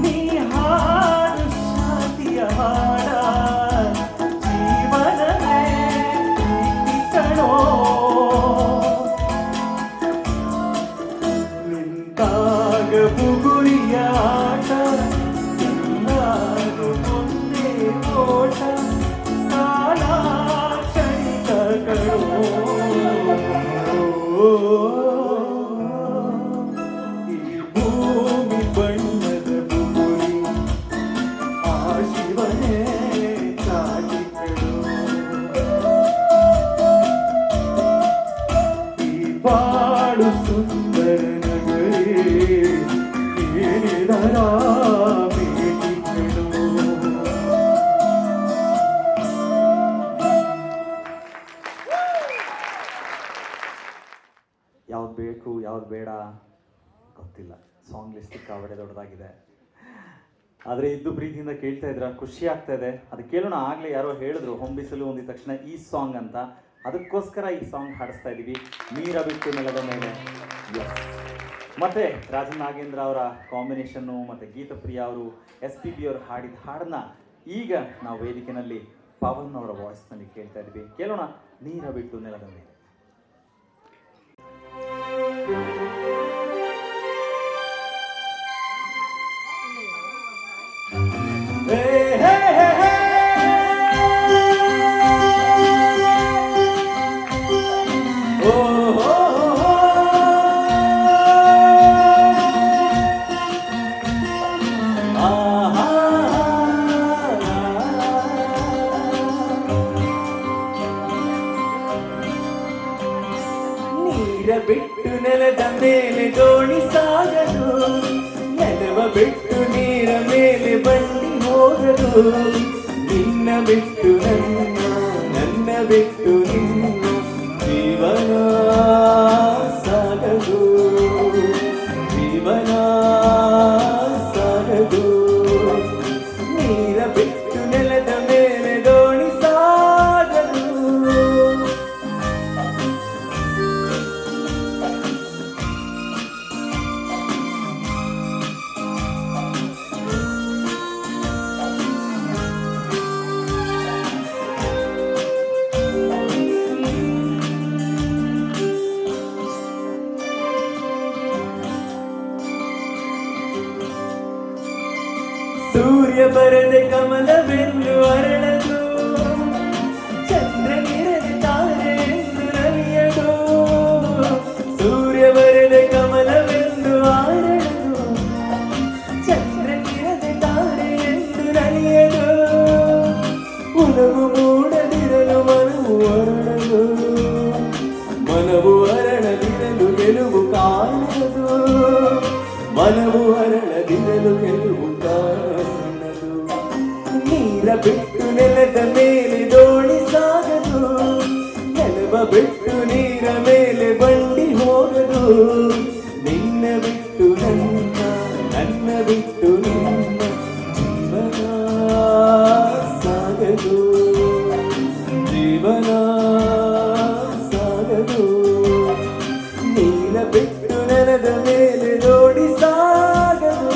ನೀ ಹಾಡು ಶಾಂತಿಯ ಹಾಡ ಜೀವನವೇ ಪ್ರೀತಿ ಕಣೋ ನಿಂತಾಗ ಬುಗುರಿಯ ಆಟ ಎಲ್ಲಾರು ಮುಂದೆ ಓಟ ಕಾಲ ಕ್ಷಣಿಕ ಕಣೋ ಈ ಭೂಮಿ ಬಣ್ಣದ ಬುಗುರಿ ಆ ಶಿವನೇ ಚಾಟಿ ಕಣೋ ಈ ಬಾಳು ಸುಂದರ ನಗರಿ ಏನಿದರ ಭೇಟಿ ಕಣೋ ಯಾವ್ದು ಬೇಕು ಯಾವ್ದು ಬೇಡ ಗೊತ್ತಿಲ್ಲ. ಸಾಂಗ್ ಲಿಸ್ಟ್ ಸಿಕ್ಕಾಬಡೆ ದೊಡ್ಡದಾಗಿದೆ. ಆದರೆ ಇದ್ದು ಪ್ರೀತಿಯಿಂದ ಕೇಳ್ತಾ ಇದ್ರ ಖುಷಿ ಆಗ್ತಾ ಇದೆ. ಅದು ಕೇಳೋಣ. ಆಗಲೇ ಯಾರೋ ಹೇಳಿದ್ರು ಹೊಂಬಿಸಲು ಒಂದಿದ ತಕ್ಷಣ ಈ ಸಾಂಗ್ ಅಂತ. ಅದಕ್ಕೋಸ್ಕರ ಈ ಸಾಂಗ್ ಹಾಡಿಸ್ತಾ ಇದ್ದೀವಿ, ನೀರ ಬಿಟ್ಟು ನೆಲದ ಮೇಲೆ. ಮತ್ತೆ ರಾಜನ್ ನಾಗೇಂದ್ರ ಅವರ ಕಾಂಬಿನೇಷನ್ನು ಮತ್ತು ಗೀತಪ್ರಿಯ ಅವರು SPB ಅವರು ಹಾಡಿದ ಹಾಡನ್ನ ಈಗ ನಾವು ವೇದಿಕೆಯಲ್ಲಿ ಪವನ್ ಅವರ ವಾಯ್ಸ್ನಲ್ಲಿ ಕೇಳ್ತಾ ಇದ್ದೀವಿ. ಕೇಳೋಣ, ನೀರ ಬಿಟ್ಟು ನೆಲದ ಮೇಲೆ. ಬಿಟ್ಟು ನೆಲದ ಮೇಲೆ ದೋಣಿ ಸಾಗದು, ನೆಲವ ಬಿಟ್ಟು ನೀರ ಮೇಲೆ ಬಂಡಿ ಹೋಗದು. ನಿನ್ನ ಬಿಟ್ಟು ನನ್ನ, ನನ್ನ ಬಿಟ್ಟು ನಿನ್ನ ಜೀವನ ಸಾಗದು, ಜೀವನ ಸಾಗದು. ಬರದೆ ಕಮಲವೆಂದು ಅರಳದು, ಚಂದ್ರನಿರದೆ ತಾರೆ ಎಂದು ನಲಿಯದು. ಸೂರ್ಯ ಬರದೆ ಕಮಲವೆಂದು ಅರಳದು, ಚಂದ್ರನಿರದೆ ತಾರೆ ಎಂದು ನಲಿಯದು. ಒಲವು ಮೂಡದಿರಲು ಮನವು ಅರಳದು, ಮನವು ಅರಳದಿರಲು ಗೆಲುವು ಕಾಣದು. ಮನವು ಅರಳದಿರಲು ಗೆಲುವು ಕಾಣದು. ನೀರ ಬಿಟ್ಟು ನೆಲದ ಮೇಲೆ ದೋಣಿ ಸಾಗದು, ನೆಲವ ಬಿಟ್ಟು ನೀರ ಮೇಲೆ ಬಂಡಿ ಹೋಗದು. ನಿನ್ನ ಬಿಟ್ಟು ನನ್ನ, ನನ್ನ ಬಿಟ್ಟು ನಿನ್ನ ಜೀವನ ಸಾಗದು, ಜೀವನ ಸಾಗದು. ನೀರ ಬಿಟ್ಟು ನೆಲದ ಮೇಲೆ ದೋಣಿ ಸಾಗದು.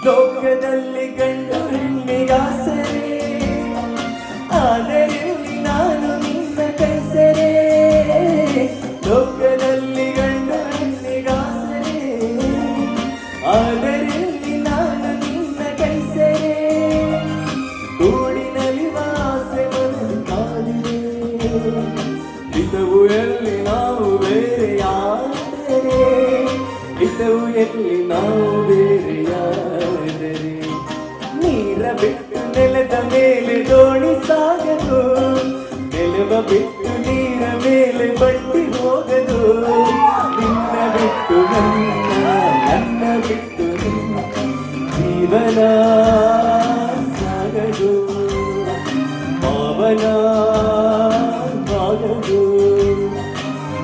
ಲೋಕದಲ್ಲಿ ಗಂಡು ಹೆಣ್ಣಿಗಾಸರೆ, ಆದರೆ ಇಲ್ಲಿ ನಾನು ನಿನ್ನ ಕೈಸರೆ. ಲೋಕದಲ್ಲಿ ಗಂಡು ಹೆಣ್ಣಿಗಾಸರೆ, ಆದರೆ ಇಲ್ಲಿ ನಾನು ನಿನ್ನ ಕೈಸರೆ. ಗೂಡಿನಲ್ಲಿವ ಆಸೆ ಮನಸ್ಸು ಕಾಲಿದೆ, ಹಿತವು ಎಲ್ಲಿ ನಾವು ಬೇರೆಯಾದರೆ, ಹಿತವು ಎಲ್ಲಿ ನಾವು ಬೇರೆಯಾದರೆ. ನೀರ ಬಿಟ್ಟು ನೆಲದ ಮೇಲೆ ದೋಣಿ ಸಾಗದು, ನೆಲವ ಬಿಟ್ಟು ನೀರ ಮೇಲೆ ಬಂಡಿ ಹೋಗದು. ನಿನ್ನ ಬಿಟ್ಟು ನನ್ನ, ನನ್ನ ಬಿಟ್ಟು ನಿನ್ನ ಜೀವನ ಸಾಗದು, ಪಾವನ ಸಾಗದು.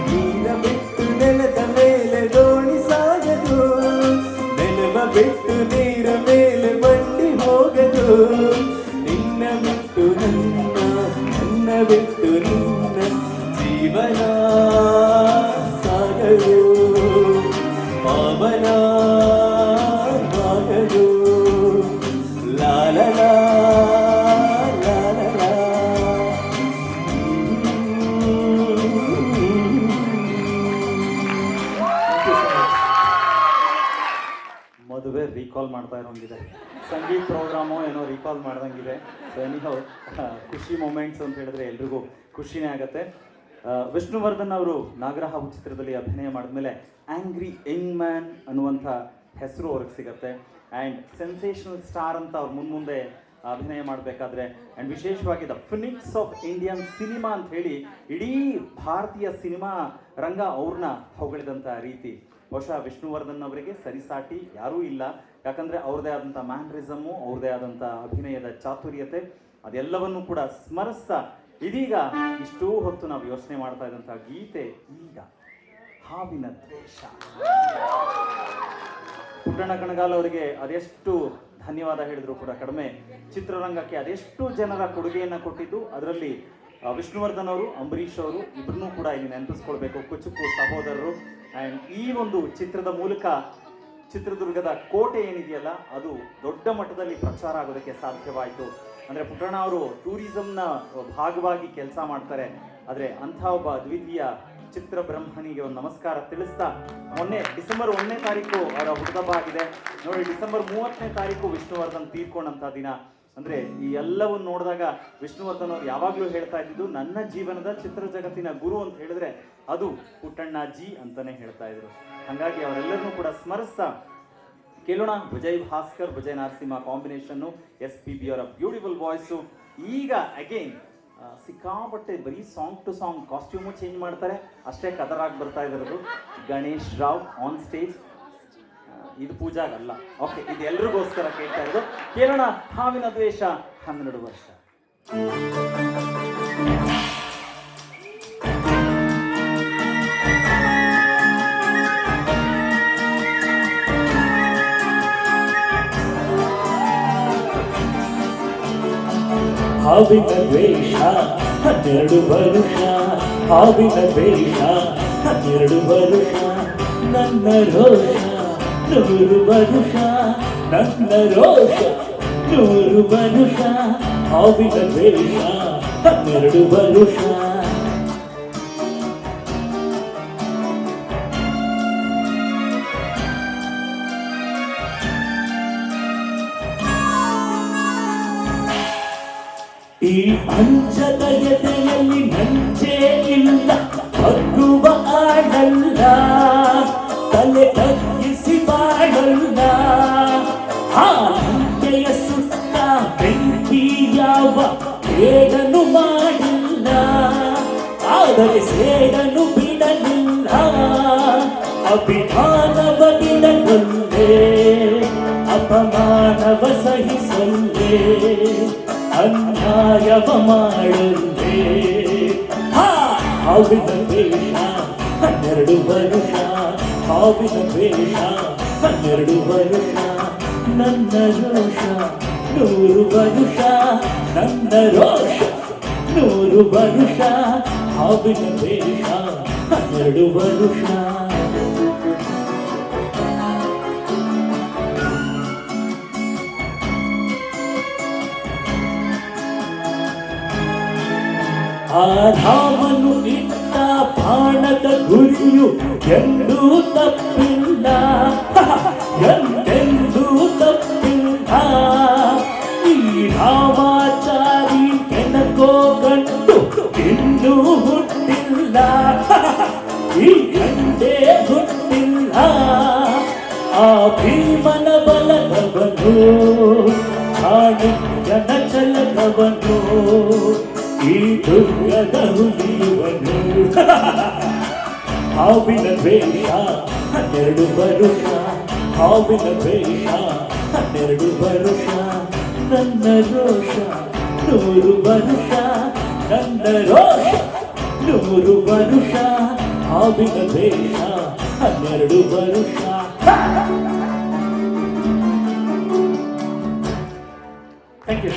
ನೀರ ಬಿಟ್ಟು ನೆಲದ ಮೇಲೆ ದೋಣಿ ಸಾಗದು, ನೆಲವ ಬಿಟ್ಟು ನೀರ ಮೇಲೆ ಬಂಡಿ ಹೋಗದು. ನಿನ್ನ ಬಿಟ್ಟು ನನ್ನ, ನನ್ನ ಬಿಟ್ಟು ನಿನ್ನ ಜೀವನ ಸಾಗದು, ಪಾವನ ಸಾಗದು. ಲಾಲ ಲಾ ಲಾಲ ಲಾ. ಮದುವೆ ರೀಕಾಲ್ ಮಾಡ್ತಾ ಇರೋಂಗಿದೆ, ಸಂಗೀತ್ ಪ್ರೋಗ್ರಾಮು ಏನೋ ರೀಕಾಲ್ ಮಾಡ್ದಂಗಿದೆ. ಸೊ ಎನಿಹೌ ಖುಷಿ ಮೊಮೆಂಟ್ಸ್ ಅಂತ ಹೇಳಿದ್ರೆ ಎಲ್ರಿಗೂ ಖುಷಿನೇ ಆಗುತ್ತೆ. ವಿಷ್ಣುವರ್ಧನ್ ಅವರು ನಾಗರಹಾವು ಚಿತ್ರದಲ್ಲಿ ಅಭಿನಯ ಮಾಡಿದ್ಮೇಲೆ ಆಂಗ್ರಿ ಯಂಗ್ ಮ್ಯಾನ್ ಅನ್ನುವಂಥ ಹೆಸರು ಅವ್ರಿಗೆ ಸಿಗತ್ತೆ. ಆ್ಯಂಡ್ ಸೆನ್ಸೇಷನಲ್ ಸ್ಟಾರ್ ಅಂತ ಅವ್ರು ಮುಂದೆ ಅಭಿನಯ ಮಾಡಬೇಕಾದ್ರೆ ಆ್ಯಂಡ್ ವಿಶೇಷವಾಗಿ the Phoenix of Indian cinema ಅಂತ ಹೇಳಿ ಇಡೀ ಭಾರತೀಯ ಸಿನಿಮಾ ರಂಗ ಅವ್ರನ್ನ ಹೊಗಳಿದಂಥ ರೀತಿ ಬಹುಶಃ ವಿಷ್ಣುವರ್ಧನ್ ಅವರಿಗೆ ಸರಿಸಾಟಿ ಯಾರೂ ಇಲ್ಲ. ಯಾಕಂದರೆ ಅವ್ರದ್ದೇ ಆದಂಥ ಮ್ಯಾನ್ರಿಸಮು, ಅವ್ರದ್ದೇ ಆದಂಥ ಅಭಿನಯದ ಚಾತುರ್ಯತೆ ಅದೆಲ್ಲವನ್ನೂ ಕೂಡ ಸ್ಮರಿಸ್ತಾ ಇದೀಗ ಇಷ್ಟೂ ಹೊತ್ತು ನಾವು ಯೋಚನೆ ಮಾಡ್ತಾ ಇದ್ದಂಥ ಗೀತೆ ಈಗ ಹಾವಿನ ದ್ವೇಷ. ಪುಟ್ಟಣ್ಣ ಕಣಗಾಲ್ ಅವರಿಗೆ ಅದೆಷ್ಟು ಧನ್ಯವಾದ ಹೇಳಿದ್ರು ಕೂಡ ಕಡಿಮೆ. ಚಿತ್ರರಂಗಕ್ಕೆ ಅದೆಷ್ಟು ಜನರ ಕೊಡುಗೆಯನ್ನು ಕೊಟ್ಟಿದ್ದು, ಅದರಲ್ಲಿ ವಿಷ್ಣುವರ್ಧನ್ ಅವರು, ಅಂಬರೀಷ್ ಅವರು ಇಬ್ಬರನ್ನೂ ಕೂಡ ಇಲ್ಲಿ ನೆನಪಿಸ್ಕೊಳ್ಬೇಕು, ಕುಚುಕು ಸಹೋದರರು. ಆ್ಯಂಡ್ ಈ ಒಂದು ಚಿತ್ರದ ಮೂಲಕ ಚಿತ್ರದುರ್ಗದ ಕೋಟೆ ಏನಿದೆಯಲ್ಲ ಅದು ದೊಡ್ಡ ಮಟ್ಟದಲ್ಲಿ ಪ್ರಚಾರ ಆಗೋದಕ್ಕೆ ಸಾಧ್ಯವಾಯಿತು. ಅಂದರೆ ಪುಟ್ಟಣ್ಣ ಅವರು ಟೂರಿಸಂನ ಭಾಗವಾಗಿ ಕೆಲಸ ಮಾಡ್ತಾರೆ, ಆದರೆ ಅಂಥ ಒಬ್ಬ ಅದ್ವಿತೀಯ ಚಿತ್ರ ಬ್ರಹ್ಮನಿಗೆ ಒಂದು ನಮಸ್ಕಾರ ತಿಳಿಸ್ತಾ, ಮೊನ್ನೆ ಡಿಸೆಂಬರ್ 1ನೇ ತಾರೀಕು ಅವರ ಹುಟ್ಟುಹಬ್ಬ ಆಗಿದೆ ನೋಡಿ. ಡಿಸೆಂಬರ್ 30ನೇ ತಾರೀಕು ವಿಷ್ಣುವರ್ಧನ್ ತೀರ್ಕೊಂಡಂಥ ದಿನ. ಅಂದರೆ ಈ ಎಲ್ಲವನ್ನು ನೋಡಿದಾಗ ವಿಷ್ಣುವರ್ಧನ್ ಅವರು ಯಾವಾಗಲೂ ಹೇಳ್ತಾ ಇದ್ದಿದ್ದು, ನನ್ನ ಜೀವನದ ಚಿತ್ರ ಜಗತ್ತಿನ ಗುರು ಅಂತ ಹೇಳಿದ್ರೆ ಅದು ಪುಟ್ಟಣ್ಣಾಜಿ ಅಂತಾನೆ ಹೇಳ್ತಾ ಇದ್ರು. ಹಾಗಾಗಿ ಅವರೆಲ್ಲರನ್ನೂ ಕೂಡ ಸ್ಮರಿಸ್ತಾ ಕೇಳೋಣ ವಿಜಯ್ ಭಾಸ್ಕರ್, ವಿಜಯ್ ನರಸಿಂಹ ಕಾಂಬಿನೇಷನ್ನು, SPB ಅವರ ಬ್ಯೂಟಿಫುಲ್ ವಾಯ್ಸು. ಈಗ ಅಗೈನ್ ಸಿಕ್ಕಾಪಟ್ಟೆ ಬರೀ song to song costume change ಮಾಡ್ತಾರೆ, ಅಷ್ಟೇ ಕದರಾಗಿ ಬರ್ತಾ ಇರೋದು ಗಣೇಶ್ ರಾವ್ ಆನ್ ಸ್ಟೇಜ್. ಇದು ಪೂಜಾಗಲ್ಲ, ಓಕೆ, ಇದು ಎಲ್ರಿಗೋಸ್ಕರ ಕೇಳ್ತಾ ಇರೋದು. ಕೇಳೋಣ ಹಾವಿನ ದ್ವೇಷ 12 ವರ್ಷ. ಹಾವಿನ ದ್ವೇಷ 12 ವರ್ಷ, ಹಾವಿನ ದ್ವೇಷ 12 ವರುಷ ನನ್ನ ರೋಷ 100 ವರುಷ ನನ್ನ ರೋಷ 100 ವರುಷ ಹಾವಿನ ದ್ವೇಷ 12 ವರುಷ ಈ ಅಂಚದ ಎದೆಯಲ್ಲಿ ನಂಚೇ ಇಲ್ಲ ಬಗ್ಗುವ ಆಡಲ್ಲ ತಲೆ ತಗ್ಗಿಸಿ ಬಾಳಲ್ಲ ಆ ನಂಟೆಯ ಸುತ್ತ ಬೆಂಕಿ ಯಾವ ಬೇಡನು ಮಾಡಿಲ್ಲ ಆದರೆ ಸೇಡನು ಬಿಡಲಿಲ್ಲ ಅಭಿಮಾನವ ಬಿಡಬಲ್ಲೆ ಅಪಮಾನವ ಸಹಿಸಲ್ಲೆ ಅನ್ಯಾಯವ ಮಾಡಲ್ಲೆ ಹಾವಿನ ದ್ವೇಷ 12 ವರುಷ ಹಾವಿನ ದ್ವೇಷ 12 ವರುಷ ನನ್ನ ರೋಷ 100 ವರುಷ ನನ್ನ ರೋಷ 100 ವರುಷ ಹಾವಿನ ದ್ವೇಷ 12 ವರುಷ ಆ ರಾಮನು ಇಟ್ಟ ಬಾಣದ ಗುರಿಯು ಎಂದೂ ತಪ್ಪಿಲ್ಲ ಎಂದೆಂದೂ ತಪ್ಪಿಲ್ಲ ಈ ರಾಮಾಚಾರಿ ಕೆಣಕೋ ಗಂಡು ಇನ್ನೂ ಹುಟ್ಟಿಲ್ಲ ಈ ಗಂಡೇ ಹುಟ್ಟಿಲ್ಲ ಆ ಭೀಮನ ಬಲದವನು ಚಾಣಕ್ಯನ ಛಲದವನು ಈ ದುರ್ಗದ ಹುಲಿಯವನು ಹಾವಿನ ದ್ವೇಷ 12 ವರುಷ ಹಾವಿನ ದ್ವೇಷ 12 ವರುಷ ನನ್ನ ರೋಷ 100 ವರುಷ ನನ್ನ ರೋಷ 100 ವರುಷ ಹಾವಿನ ದ್ವೇಷ 12 ವರುಷ ಥ್ಯಾಂಕ್ ಯು.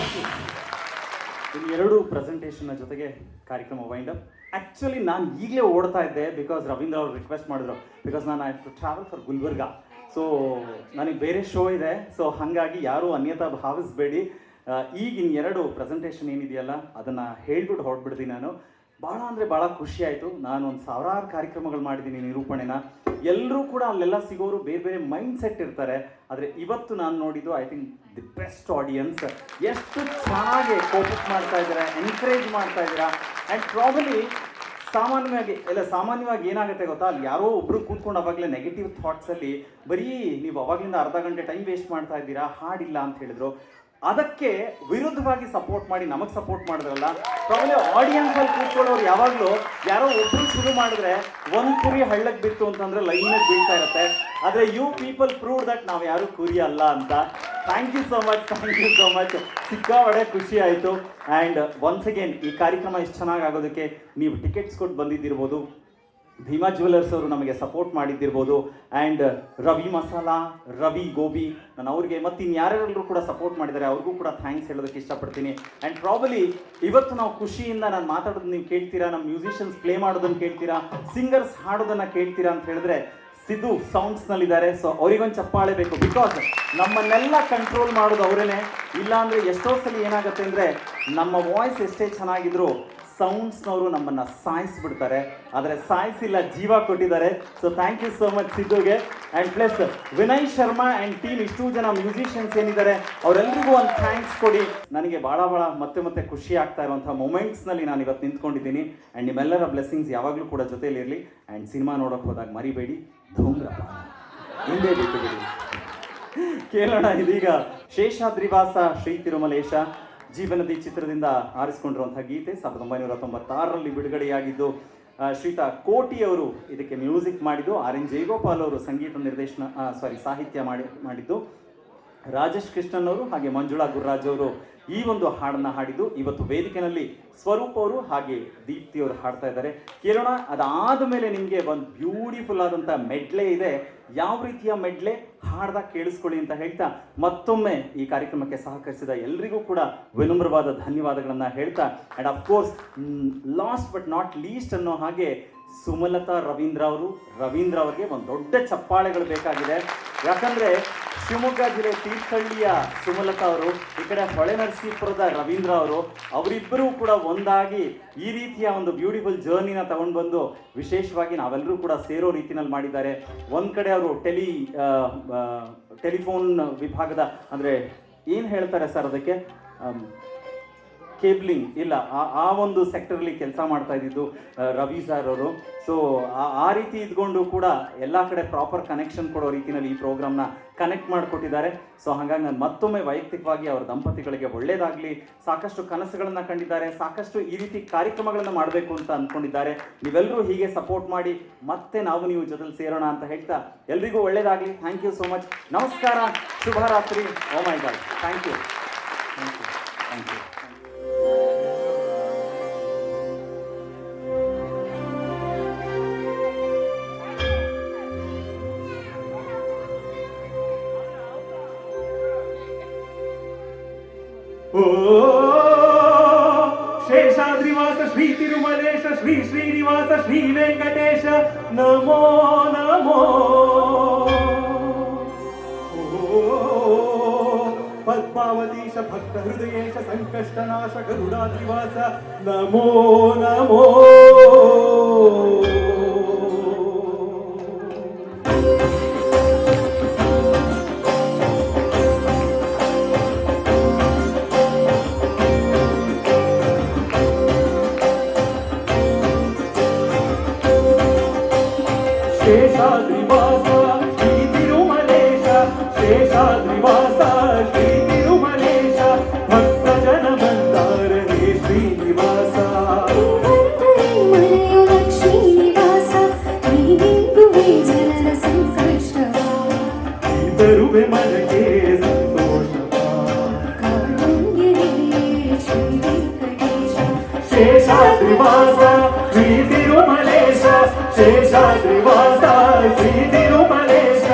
ಎರಡು ಪ್ರೆಸೆಂಟೇಷನ್ನ ಜೊತೆಗೆ ಕಾರ್ಯಕ್ರಮ ವೈಂಡ್ ಅಪ್. ಆ್ಯಕ್ಚುಲಿ ನಾನು ಈಗಲೇ ಓಡ್ತಾ ಇದ್ದೆ ಬಿಕಾಸ್ ರವೀಂದ್ರ ಅವರು ರಿಕ್ವೆಸ್ಟ್ ಮಾಡಿದ್ರು, ಬಿಕಾಸ್ ನಾನು I to travel for Gulbarga. So ನನಗೆ ಬೇರೆ ಶೋ ಇದೆ, ಸೊ ಹಾಗಾಗಿ ಯಾರೂ ಅನ್ಯತಾ ಭಾವಿಸಬೇಡಿ. ಈಗಿನ 2 ಪ್ರೆಸೆಂಟೇಷನ್ ಏನಿದೆಯಲ್ಲ ಅದನ್ನು ಹೇಳ್ಬಿಟ್ಟು ಹೊರಡ್ಬಿಡ್ತೀನಿ ನಾನು. ಭಾಳ ಅಂದರೆ ಭಾಳ ಖುಷಿ ಆಯಿತು. ನಾನು ಒಂದು 1000 ಕಾರ್ಯಕ್ರಮಗಳು ಮಾಡಿದ್ದೀನಿ ನಿರೂಪಣೆನ. ಎಲ್ಲರೂ ಕೂಡ ಅಲ್ಲೆಲ್ಲ ಸಿಗೋರು ಬೇರೆ ಬೇರೆ ಮೈಂಡ್ ಸೆಟ್ ಇರ್ತಾರೆ. ಆದರೆ ಇವತ್ತು ನಾನು ನೋಡಿದ್ದು I think the best audience. ಎಷ್ಟು ಚೆನ್ನಾಗಿ ಕೋಪಪ್ ಮಾಡ್ತಾ ಇದ್ದೀರಾ, ಎನ್ಕರೇಜ್ ಮಾಡ್ತಾ ಇದ್ದೀರಾ. ಆ್ಯಂಡ್ ಪ್ರಾಬಲಿ ಸಾಮಾನ್ಯವಾಗಿ ಏನಾಗುತ್ತೆ ಗೊತ್ತಾ, ಅಲ್ಲಿ ಯಾರೋ ಒಬ್ಬರು ಕೂತ್ಕೊಂಡು ಅವಾಗಲೇ ನೆಗೆಟಿವ್ ಥಾಟ್ಸಲ್ಲಿ ಬರೀ ನೀವು ಅವಾಗಲಿಂದ ಅರ್ಧ ಗಂಟೆ ಟೈಮ್ ವೇಸ್ಟ್ ಮಾಡ್ತಾ ಇದ್ದೀರಾ, ಹಾಡಿಲ್ಲ ಅಂತ ಹೇಳಿದ್ರು. ಅದಕ್ಕೆ ವಿರುದ್ಧವಾಗಿ ಸಪೋರ್ಟ್ ಮಾಡಿ ನಮಗೆ ಸಪೋರ್ಟ್ ಮಾಡಿದ್ರಲ್ಲ, ಪ್ರಾಬಲಿ ಆಡಿಯನ್ಸಲ್ಲಿ ಕೂತ್ಕೊಳ್ಳೋರು ಯಾವಾಗಲೂ ಯಾರೋ ಒಬ್ಬರು ಶುರು ಮಾಡಿದ್ರೆ ಒಂದು ಕುರಿ ಹಳ್ಳಕ್ಕೆ ಬಿತ್ತು ಅಂತಂದರೆ ಲೈನಾಗಿ ಬೀಳ್ತಾ ಇರುತ್ತೆ. ಆದರೆ ಯು ಪೀಪಲ್ ಪ್ರೂವ್ ದಟ್ ನಾವು ಯಾರೂ ಕುರಿ ಅಲ್ಲ ಅಂತ. Thank you so much. ಸಿಕ್ಕಾಪಟ್ಟೆ ಖುಷಿ ಆಯಿತು. ಆ್ಯಂಡ್ ಒನ್ಸ್ ಅಗೇನ್ ಈ ಕಾರ್ಯಕ್ರಮ ಇಷ್ಟು ಚೆನ್ನಾಗಿ ಆಗೋದಕ್ಕೆ ನೀವು ಟಿಕೆಟ್ಸ್ ಕೊಟ್ಟು ಬಂದಿದ್ದಿರ್ಬೋದು, ಭೀಮಾ ಜ್ಯುವೆಲರ್ಸ್ ಅವರು ನಮಗೆ ಸಪೋರ್ಟ್ ಮಾಡಿದ್ದಿರ್ಬೋದು, ಆ್ಯಂಡ್ ರವಿ ಮಸಾಲಾ, ರವಿ ಗೋಬಿ, ನಾನು ಅವ್ರಿಗೆ ಮತ್ತು ಇನ್ಯಾರೆಲ್ಲರೂ ಕೂಡ ಸಪೋರ್ಟ್ ಮಾಡಿದ್ದಾರೆ, ಅವ್ರಿಗೂ ಕೂಡ ಥ್ಯಾಂಕ್ಸ್ ಹೇಳೋದಕ್ಕೆ ಇಷ್ಟಪಡ್ತೀನಿ. ಆ್ಯಂಡ್ ಪ್ರಾಬಲಿ ಇವತ್ತು ನಾವು ಖುಷಿಯಿಂದ ನಾನು ಮಾತಾಡೋದು ನೀವು ಕೇಳ್ತೀರಾ, ನಮ್ಮ ಮ್ಯೂಸಿಷಿಯನ್ಸ್ ಪ್ಲೇ ಮಾಡೋದನ್ನು ಕೇಳ್ತೀರಾ, ಸಿಂಗರ್ಸ್ ಹಾಡೋದನ್ನು ಕೇಳ್ತೀರಾ ಅಂತ ಹೇಳಿದ್ರೆ ಸಿದ್ದು ಸೌಂಡ್ಸ್ನಲ್ಲಿದ್ದಾರೆ. ಸೊ ಅವರಿಗೊಂದು ಚಪ್ಪಾಳೆ ಬೇಕು, ಬಿಕಾಸ್ ನಮ್ಮನ್ನೆಲ್ಲ ಕಂಟ್ರೋಲ್ ಮಾಡೋದು ಅವರೇನೆ. ಇಲ್ಲಾಂದರೆ ಎಷ್ಟೋ ಸಲ ಏನಾಗುತ್ತೆ ಅಂದರೆ ನಮ್ಮ ವಾಯ್ಸ್ ಎಷ್ಟೇ ಚೆನ್ನಾಗಿದ್ರು ಸೌಂಡ್ಸ್ನವರು ನಮ್ಮನ್ನು ಸಾಯಿಸ್ಬಿಡ್ತಾರೆ. ಆದರೆ ಸಾಯಿಸಿಲ್ಲ, ಜೀವ ಕೊಟ್ಟಿದ್ದಾರೆ. So thank you so much ಸಿದ್ದುಗೆ. And plus Vinay Sharma and team, ಇಷ್ಟು ಜನ ಮ್ಯೂಸಿಷಿಯನ್ಸ್ ಏನಿದ್ದಾರೆ ಅವರೆಲ್ಲರಿಗೂ ಒಂದು ಥ್ಯಾಂಕ್ಸ್ ಕೊಡಿ. ನನಗೆ ಭಾಳ ಮತ್ತೆ ಖುಷಿ ಆಗ್ತಾ ಇರುವಂಥ ಮೂಮೆಂಟ್ಸ್ನಲ್ಲಿ ನಾನು ಇವತ್ತು ನಿಂತ್ಕೊಂಡಿದ್ದೀನಿ. ಆ್ಯಂಡ್ ನಿಮ್ಮೆಲ್ಲರ ಬ್ಲೆಸ್ಸಿಂಗ್ಸ್ ಯಾವಾಗಲೂ ಕೂಡ ಜೊತೆಯಲ್ಲಿರಲಿ. ಆ್ಯಂಡ್ ಸಿನಿಮಾ ನೋಡೋಕೆ ಹೋದಾಗ ಮರಿಬೇಡಿ, ಧೂಮ್ರಪಾನ ಹಿಂದೆ ಬಿಟ್ಟು ಬಿಡಿ. ಕೇಳೋಣ ಇದೀಗ ಶೇಷಾದ್ರಿವಾಸ ಶ್ರೀ ತಿರುಮಲೇಶ ಜೀವನದಿ ಚಿತ್ರದಿಂದ ಆರಿಸಿಕೊಂಡಿರುವಂಥ ಗೀತೆ 1996ರಲ್ಲಿ ಬಿಡುಗಡೆಯಾಗಿದ್ದು. ಶ್ರೀತಾ ಕೋಟಿ ಅವರು ಇದಕ್ಕೆ ಮ್ಯೂಸಿಕ್ ಮಾಡಿದ್ದು, ಆರ್ ಎನ್ ಜಯಗೋಪಾಲ್ ಅವರು ಸಂಗೀತ ಸಾಹಿತ್ಯ ಮಾಡಿದ್ದು. ರಾಜೇಶ್ ಕೃಷ್ಣನ್ ಅವರು ಹಾಗೆ ಮಂಜುಳಾ ಗುರುರಾಜ್ ಅವರು ಈ ಒಂದು ಹಾಡನ್ನ ಹಾಡಿದ್ದು ಇವತ್ತು ವೇದಿಕೆಯಲ್ಲಿ ಸ್ವರೂಪ್ ಅವರು ಹಾಗೆ ದೀಪ್ತಿ ಅವರು ಹಾಡ್ತಾ ಇದ್ದಾರೆ. ಕೇಳೋಣ. ಅದಾದ ಮೇಲೆ ನಿಮಗೆ ಒಂದು ಬ್ಯೂಟಿಫುಲ್ ಆದಂಥ ಮೆಡ್ಲೆ ಇದೆ. ಯಾವ ರೀತಿಯ ಮೆಡ್ಲೆ ಹಾಡ್ದಾಗ ಕೇಳಿಸ್ಕೊಳ್ಳಿ ಅಂತ ಹೇಳ್ತಾ ಮತ್ತೊಮ್ಮೆ ಈ ಕಾರ್ಯಕ್ರಮಕ್ಕೆ ಸಹಕರಿಸಿದ ಎಲ್ರಿಗೂ ಕೂಡ ವಿನಮ್ರವಾದ ಧನ್ಯವಾದಗಳನ್ನು ಹೇಳ್ತಾ and of course last but not least ಅನ್ನೋ ಹಾಗೆ ಸುಮಲತಾ ರವೀಂದ್ರ ಅವರಿಗೆ ಒಂದು ದೊಡ್ಡ ಚಪ್ಪಾಳೆಗಳು ಬೇಕಾಗಿದೆ. ಯಾಕಂದರೆ ಶಿವಮೊಗ್ಗ ಜಿಲ್ಲೆ ತೀರ್ಥಹಳ್ಳಿಯ ಸುಮಲತಾ ಅವರು, ಈ ಕಡೆ ಹೊಳೆನರಸೀಪುರದ ರವೀಂದ್ರ ಅವರಿಬ್ಬರೂ ಕೂಡ ಒಂದಾಗಿ ಈ ರೀತಿಯ ಒಂದು ಬ್ಯೂಟಿಫುಲ್ ಜರ್ನಿನ ತಗೊಂಡು ಬಂದು ವಿಶೇಷವಾಗಿ ನಾವೆಲ್ಲರೂ ಕೂಡ ಸೇರೋ ರೀತಿನಲ್ಲಿ ಮಾಡಿದ್ದಾರೆ. ಒಂದು ಕಡೆ ಅವರು ಟೆಲಿಫೋನ್ ವಿಭಾಗದ ಅಂದರೆ ಏನು ಹೇಳ್ತಾರೆ ಸರ್ ಅದಕ್ಕೆ, ಕೇಬ್ಲಿಂಗ್ ಇಲ್ಲ, ಆ ಒಂದು ಸೆಕ್ಟರಲ್ಲಿ ಕೆಲಸ ಮಾಡ್ತಾ ಇದ್ದಿದ್ದು ರವಿ ಸರ್ ಅವರು. ಸೊ ಆ ರೀತಿ ಇದ್ಕೊಂಡು ಕೂಡ ಎಲ್ಲ ಕಡೆ ಪ್ರಾಪರ್ ಕನೆಕ್ಷನ್ ಕೊಡೋ ರೀತಿಯಲ್ಲಿ ಈ ಪ್ರೋಗ್ರಾಮ್ನ ಕನೆಕ್ಟ್ ಮಾಡಿಕೊಟ್ಟಿದ್ದಾರೆ. ಸೊ ಹಾಗಾಗಿ ನಾನು ಮತ್ತೊಮ್ಮೆ ವೈಯಕ್ತಿಕವಾಗಿ ಅವರ ದಂಪತಿಗಳಿಗೆ ಒಳ್ಳೆಯದಾಗಲಿ. ಸಾಕಷ್ಟು ಕನಸುಗಳನ್ನು ಕಂಡಿದ್ದಾರೆ, ಸಾಕಷ್ಟು ಈ ರೀತಿ ಕಾರ್ಯಕ್ರಮಗಳನ್ನು ಮಾಡಬೇಕು ಅಂತ ಅಂದ್ಕೊಂಡಿದ್ದಾರೆ. ನೀವೆಲ್ಲರೂ ಹೀಗೆ ಸಪೋರ್ಟ್ ಮಾಡಿ ಮತ್ತೆ ನೀವು ಜೊತೆಲಿ ಸೇರೋಣ ಅಂತ ಹೇಳ್ತಾ ಎಲ್ರಿಗೂ ಒಳ್ಳೆಯದಾಗಲಿ. Thank you so much. ನಮಸ್ಕಾರ, ಶುಭರಾತ್ರಿ. Oh my god, thank you, thank you, thank you. ಓ ಶೇಷಾದ್ರಿವಾಸ ಶ್ರೀ ತಿರುಮಲೇಶ ಶ್ರೀ ಶ್ರೀನಿವಾಸ ಶ್ರೀ ವೆಂಕಟೇಶ ನಮೋ ನಮೋ. ಪದ್ಮಾವತೀಶ ಭಕ್ತ ಹೃದಯೇಶ ಸಂಕಷ್ಟನಾಶ ಗರುಡಾದ್ರಿವಾಸ ನಮೋ ನಮೋ. ಶೇಷಾದ್ರಿವಾಸ ಶ್ರೀ ತಿರುಮಲೇಶ ಶೇಷಾದ್ರಿವಾಸ ಶ್ರೀ ತಿರುಮಲೇಶ ಭಕ್ತ ಜನ ಬಂದಾರ ಹೇ ಶ್ರೀನಿವಾಸ. ಶ್ರೀನಿವಾಸ ನೀನೆಂದುವೆ ಜನರ ಸಂಕಷ್ಟವ ತರುವೆ ಮನಗೆ ಸಂತೋಷವ. ಶ್ರೀ ವೆಂಕಟೇಶ ಶೇಷಾದ್ರಿವಾಸ ಶ್ರೀ ತಿರುಮಲೇಶ ಶೇಷಾದ್ರಿವಾಸ ಶ್ರೀ ತಿರುಮಲೇಶ.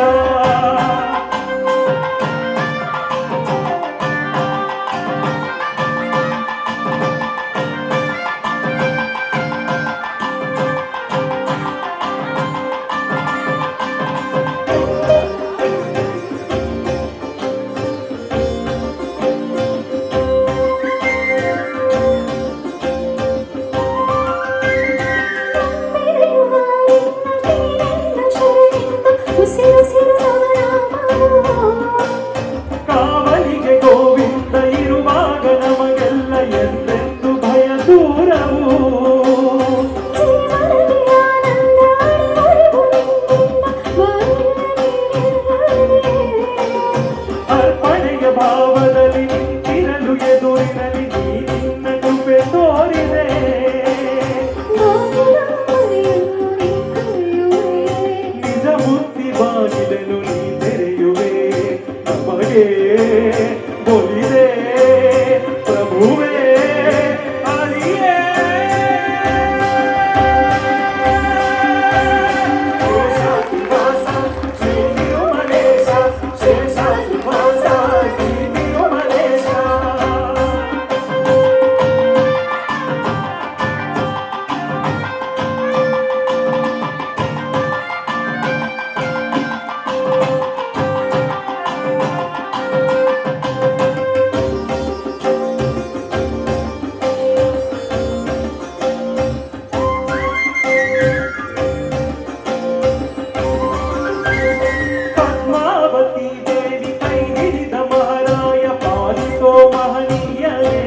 ಕಾವಲಿಗೆ ಗೋವಿಂದ ಇರುವಾಗ ನಮಗೆಲ್ಲ ಎಂದೆಂದು ಭಯ ದೂರವು. ಅರ್ಪಣೆಯ ಭಾವದಲ್ಲಿ ನಿಂತಿರಲು ಎದುರಿನಲ್ಲಿ ನಿನ್ನ ಕೃಪೆ ತೋರಿದೆ. ನಿಜ ಮುಕ್ತಿ ಬಾಗಿಲನ್ನು ನೀ ತೆರೆಯುವೆ ನಮಗೆ ಒಲಿದೆ ಪ್ರಭುವೇ ಅರಿಯೇ. ಶೇಷಾದ್ರಿವಾಸ ಶ್ರೀ ತಿರುಮಲೇಶ ಶೇಷಾದ್ರಿವಾಸ ಶ್ರೀ ತಿರುಮಲೇಶ. ಪದ್ಮಾವತಿ ದೇವಿ ಕೈ ಹಿಡಿದ ಮಹಾರಾಯ ಪಾಲಿಸೋ ಮಹನೀಯರೇ.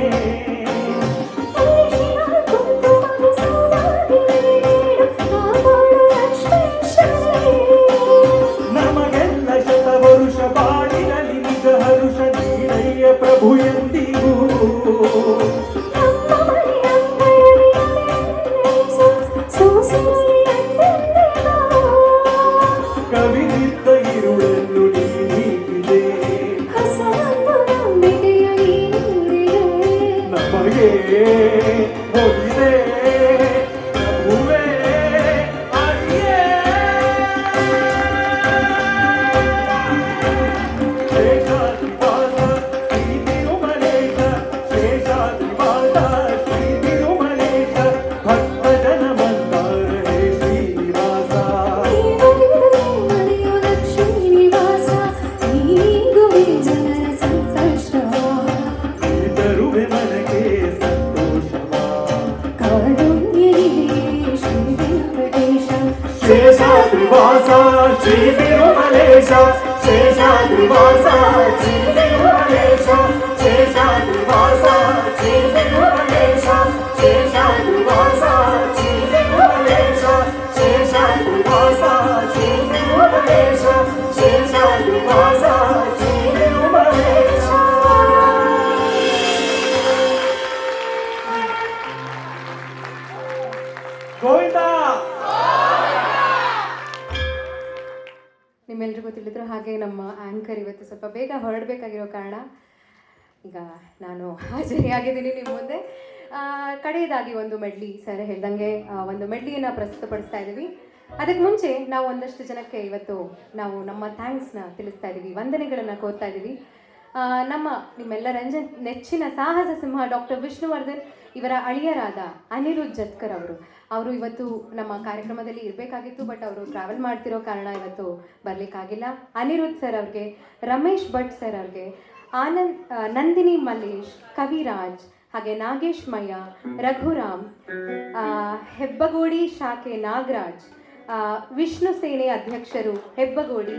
ನಮಗೆಲ್ಲ ಶತವರುಷ ಬಾಳಿನಲ್ಲಿ ನಿಜ ಹರುಷ ನೀರಯ್ಯ ಪ್ರಭು ಎಂದಿಗೂ. ಕವಿದಿದ್ದ ಇರುಳನ್ನು ನೀ ನೀಗಿದೆ. ಹಸ ಶೇಷಾದ್ರಿವಾಸ ಶ್ರೀ ತಿರುಮಲೇಶ ಶೇಷಾದ್ರಿವಾಸ ಶ್ರೀ ತಿರುಮಲೇಶ ಶೇಷಾದ್ರಿವಾಸ ಶ್ರೀ ತಿರುಮಲೇಶ ಶೇಷಾದ್ರಿವಾಸ ಶ್ರೀ ತಿರುಮಲೇಶ ಶೇಷಾದ್ರಿವಾಸ ಶ್ರೀ ತಿರುಮಲೇಶ ಶೇಷಾದ್ರಿವಾಸ ಶ್ರೀ ತಿರುಮಲೇಶ. ಗೋವಿಂದ. ನಿಮ್ಮೆಲ್ರಿಗೂ ತಿಳಿದ್ರು ಹಾಗೆ ನಮ್ಮ ಆ್ಯಂಕರ್ ಇವತ್ತು ಸ್ವಲ್ಪ ಬೇಗ ಹೊರಡಬೇಕಾಗಿರೋ ಕಾರಣ ಈಗ ನಾನು ಹಾಜರಿಯಾಗಿದ್ದೀನಿ ನಿಮ್ಮ ಮುಂದೆ. ಕಡೆಯದಾಗಿ ಒಂದು ಮೆಡ್ಲಿ ಸರ್ ಹೇಳ್ದಂಗೆ ಒಂದು ಮೆಡ್ಲಿಯನ್ನು ಪ್ರಸ್ತುತಪಡಿಸ್ತಾ ಇದ್ದೀವಿ. ಅದಕ್ಕೆ ಮುಂಚೆ ನಾವು ಒಂದಷ್ಟು ಜನಕ್ಕೆ ಇವತ್ತು ನಾವು ನಮ್ಮ ಥ್ಯಾಂಕ್ಸ್ನ ತಿಳಿಸ್ತಾ ಇದ್ದೀವಿ, ವಂದನೆಗಳನ್ನು ಕೋರ್ತಾ ಇದ್ದೀವಿ. ನಿಮ್ಮೆಲ್ಲರ ನೆಚ್ಚಿನ ಸಾಹಸ ಸಿಂಹ ಡಾಕ್ಟರ್ ವಿಷ್ಣುವರ್ಧನ್ ಇವರ ಅಳಿಯರಾದ ಅನಿರುದ್ಧ್ ಜತ್ಕರ್ ಅವರು ಇವತ್ತು ನಮ್ಮ ಕಾರ್ಯಕ್ರಮದಲ್ಲಿ ಇರಬೇಕಾಗಿತ್ತು, ಬಟ್ ಅವರು ಟ್ರಾವೆಲ್ ಮಾಡ್ತಿರೋ ಕಾರಣ ಇವತ್ತು ಬರಲಿಕ್ಕಾಗಿಲ್ಲ. ಅನಿರುದ್ಧ್ ಸರ್ ಅವ್ರಿಗೆ, ರಮೇಶ್ ಭಟ್ ಸರ್ ಅವ್ರಿಗೆ, ನಂದಿನಿ ಮಲ್ಲೇಶ್, ಕವಿರಾಜ್, ಹಾಗೆ ನಾಗೇಶ್ ಮಯ್ಯ, ರಘುರಾಮ್, ಹೆಬ್ಬಗೋಡಿ ಶಾಖೆ ನಾಗರಾಜ್, ವಿಷ್ಣು ಸೇನೆ ಅಧ್ಯಕ್ಷರು ಹೆಬ್ಬಗೋಡಿ,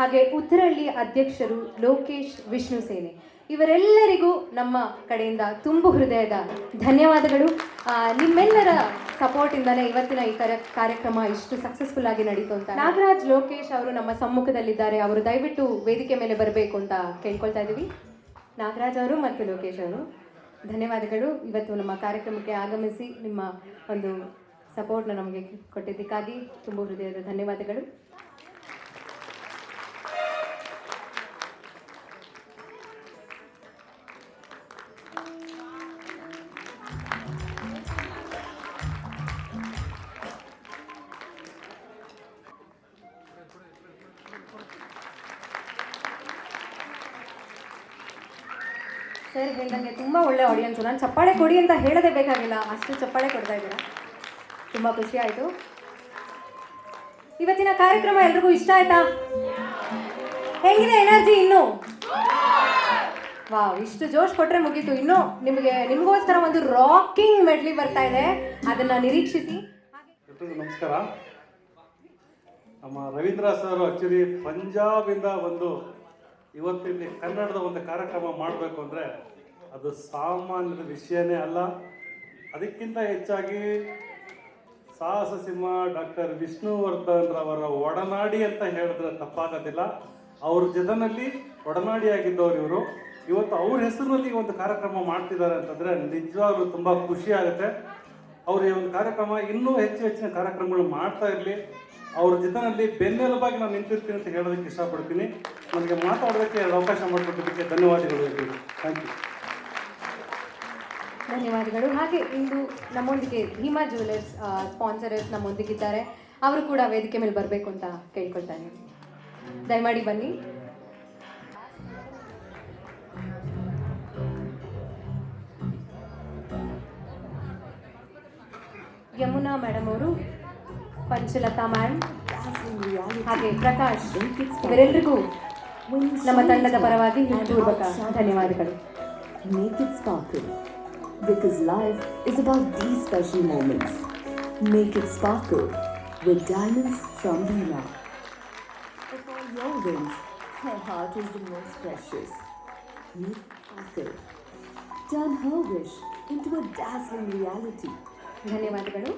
ಹಾಗೆ ಉತ್ತರಹಳ್ಳಿ ಅಧ್ಯಕ್ಷರು ಲೋಕೇಶ್ ವಿಷ್ಣು ಸೇನೆ, ಇವರೆಲ್ಲರಿಗೂ ನಮ್ಮ ಕಡೆಯಿಂದ ತುಂಬು ಹೃದಯದ ಧನ್ಯವಾದಗಳು. ನಿಮ್ಮೆಲ್ಲರ ಸಪೋರ್ಟಿಂದಲೇ ಇವತ್ತಿನ ಈ ಕಾರ್ಯಕ್ರಮ ಇಷ್ಟು ಸಕ್ಸಸ್ಫುಲ್ ಆಗಿ ನಡೀತು ಅಂತ. ನಾಗರಾಜ್, ಲೋಕೇಶ್ ಅವರು ನಮ್ಮ ಸಮ್ಮುಖದಲ್ಲಿದ್ದಾರೆ, ಅವರು ದಯವಿಟ್ಟು ವೇದಿಕೆ ಮೇಲೆ ಬರಬೇಕು ಅಂತ ಕೇಳ್ಕೊಳ್ತಾ ಇದ್ದೀವಿ. ನಾಗರಾಜ್ ಅವರು ಮತ್ತು ಲೋಕೇಶ್ ಅವರು ಧನ್ಯವಾದಗಳು. ಇವತ್ತು ನಮ್ಮ ಕಾರ್ಯಕ್ರಮಕ್ಕೆ ಆಗಮಿಸಿ ನಿಮ್ಮ ಒಂದು ಸಪೋರ್ಟ್ನ ನಮಗೆ ಕೊಟ್ಟಿದ್ದಕ್ಕಾಗಿ ತುಂಬ ಹೃದಯದ ಧನ್ಯವಾದಗಳು. ಸರ್ ಹೇಳ್ದಂಗೆ ತುಂಬ ಒಳ್ಳೆ ಆಡಿಯನ್ಸು. ನಾನು ಚಪ್ಪಾಳೆ ಕೊಡಿ ಅಂತ ಹೇಳೋದೇ ಬೇಕಾಗಿಲ್ಲ, ಅಷ್ಟು ಚಪ್ಪಾಳೆ ಕೊಡ್ತಾ ಇದ್ದೀರಾ. ತುಂಬ ಖುಷಿ ಆಯಿತು. ಇವತ್ತಿನ ಕಾರ್ಯಕ್ರಮ ಎಲ್ರಿಗೂ ಇಷ್ಟ ಆಯ್ತಾ? ಹೆಂಗಿದೆ ಎನರ್ಜಿ? ಇನ್ನೂ ವಾವ್, ಇಷ್ಟು ಜೋಶ್ ಕೊಟ್ಟರೆ ಮುಗೀತು. ಇನ್ನೂ ನಿಮಗೋಸ್ಕರ ಒಂದು ರಾಕಿಂಗ್ ಮೆಡ್ಲಿ ಬರ್ತಾ ಇದೆ, ಅದನ್ನು ನಿರೀಕ್ಷಿಸಿ. ನಮಸ್ಕಾರ. ನಮ್ಮ ರವೀಂದ್ರ ಸರ್ ಆ್ಯಕ್ಚುಲಿ ಪಂಜಾಬಿಂದ ಬಂದು ಇವತ್ತಿಲ್ಲಿ ಕನ್ನಡದ ಒಂದು ಕಾರ್ಯಕ್ರಮ ಮಾಡಬೇಕು ಅಂದರೆ ಅದು ಸಾಮಾನ್ಯದ ವಿಷಯನೇ ಅಲ್ಲ. ಅದಕ್ಕಿಂತ ಹೆಚ್ಚಾಗಿ ಸಾಹಸ ಸಿಂಹ ಡಾಕ್ಟರ್ ವಿಷ್ಣುವರ್ಧನ್ ರವರ ಒಡನಾಡಿ ಅಂತ ಹೇಳಿದ್ರೆ ತಪ್ಪಾಗೋದಿಲ್ಲ. ಅವ್ರ ಜೊತೆಯಲ್ಲಿ ಒಡನಾಡಿಯಾಗಿದ್ದವರು ಇವರು. ಇವತ್ತು ಅವ್ರ ಹೆಸರಿನಲ್ಲಿ ಒಂದು ಕಾರ್ಯಕ್ರಮ ಮಾಡ್ತಿದ್ದಾರೆ ಅಂತಂದರೆ ನಿಜವಾಗ್ಲೂ ತುಂಬ ಖುಷಿ ಆಗುತ್ತೆ. ಅವರು ಈ ಒಂದು ಕಾರ್ಯಕ್ರಮ ಇನ್ನೂ ಹೆಚ್ಚಿನ ಕಾರ್ಯಕ್ರಮಗಳು ಮಾಡ್ತಾ ಇರಲಿ. ಅವ್ರ ಜೊತೆಯಲ್ಲಿ ಬೆನ್ನೆಲುಬಾಗಿ ನಾನು ನಿಂತಿರ್ತೀನಿ ಅಂತ ಹೇಳೋದಕ್ಕೆ ಇಷ್ಟಪಡ್ತೀನಿ. ನನಗೆ ಮಾತಾಡೋದಕ್ಕೆ ಅವಕಾಶ ಮಾಡಿಕೊಟ್ಟಿದ್ದಕ್ಕೆ ಧನ್ಯವಾದಗಳು. Thank you. ಧನ್ಯವಾದಗಳು. ಹಾಗೆ ಇಂದು ನಮ್ಮೊಂದಿಗೆ ಭೀಮಾ ಜ್ಯುವೆಲರ್ಸ್ ಸ್ಪಾನ್ಸರರ್ಸ್ ನಮ್ಮೊಂದಿಗಿದ್ದಾರೆ. ಅವರು ಕೂಡ ವೇದಿಕೆ ಮೇಲೆ ಬರಬೇಕು ಅಂತ ಕೇಳ್ಕೊಳ್ತಾನೆ. ದಯಮಾಡಿ ಬನ್ನಿ. ಯಮುನಾ ಮೇಡಮ್ ಅವರು, ಪಂಚಲತಾ ಮ್ಯಾಮ್, ಹಾಗೆ ಪ್ರಕಾಶ್, ಇವರೆಲ್ಲರಿಗೂ ನಮ್ಮ ತಂಡದ ಪರವಾಗಿ ಹೃತ್ಪೂರ್ವಕ ಧನ್ಯವಾದಗಳು. Make it sparkle, because life is about these special moments. Make it sparkle with diamonds from Bhima. If all your wins, her heart is the most precious. Make it sparkle. Turn her wish into a dazzling reality. ಧನ್ಯವಾದಗಳು.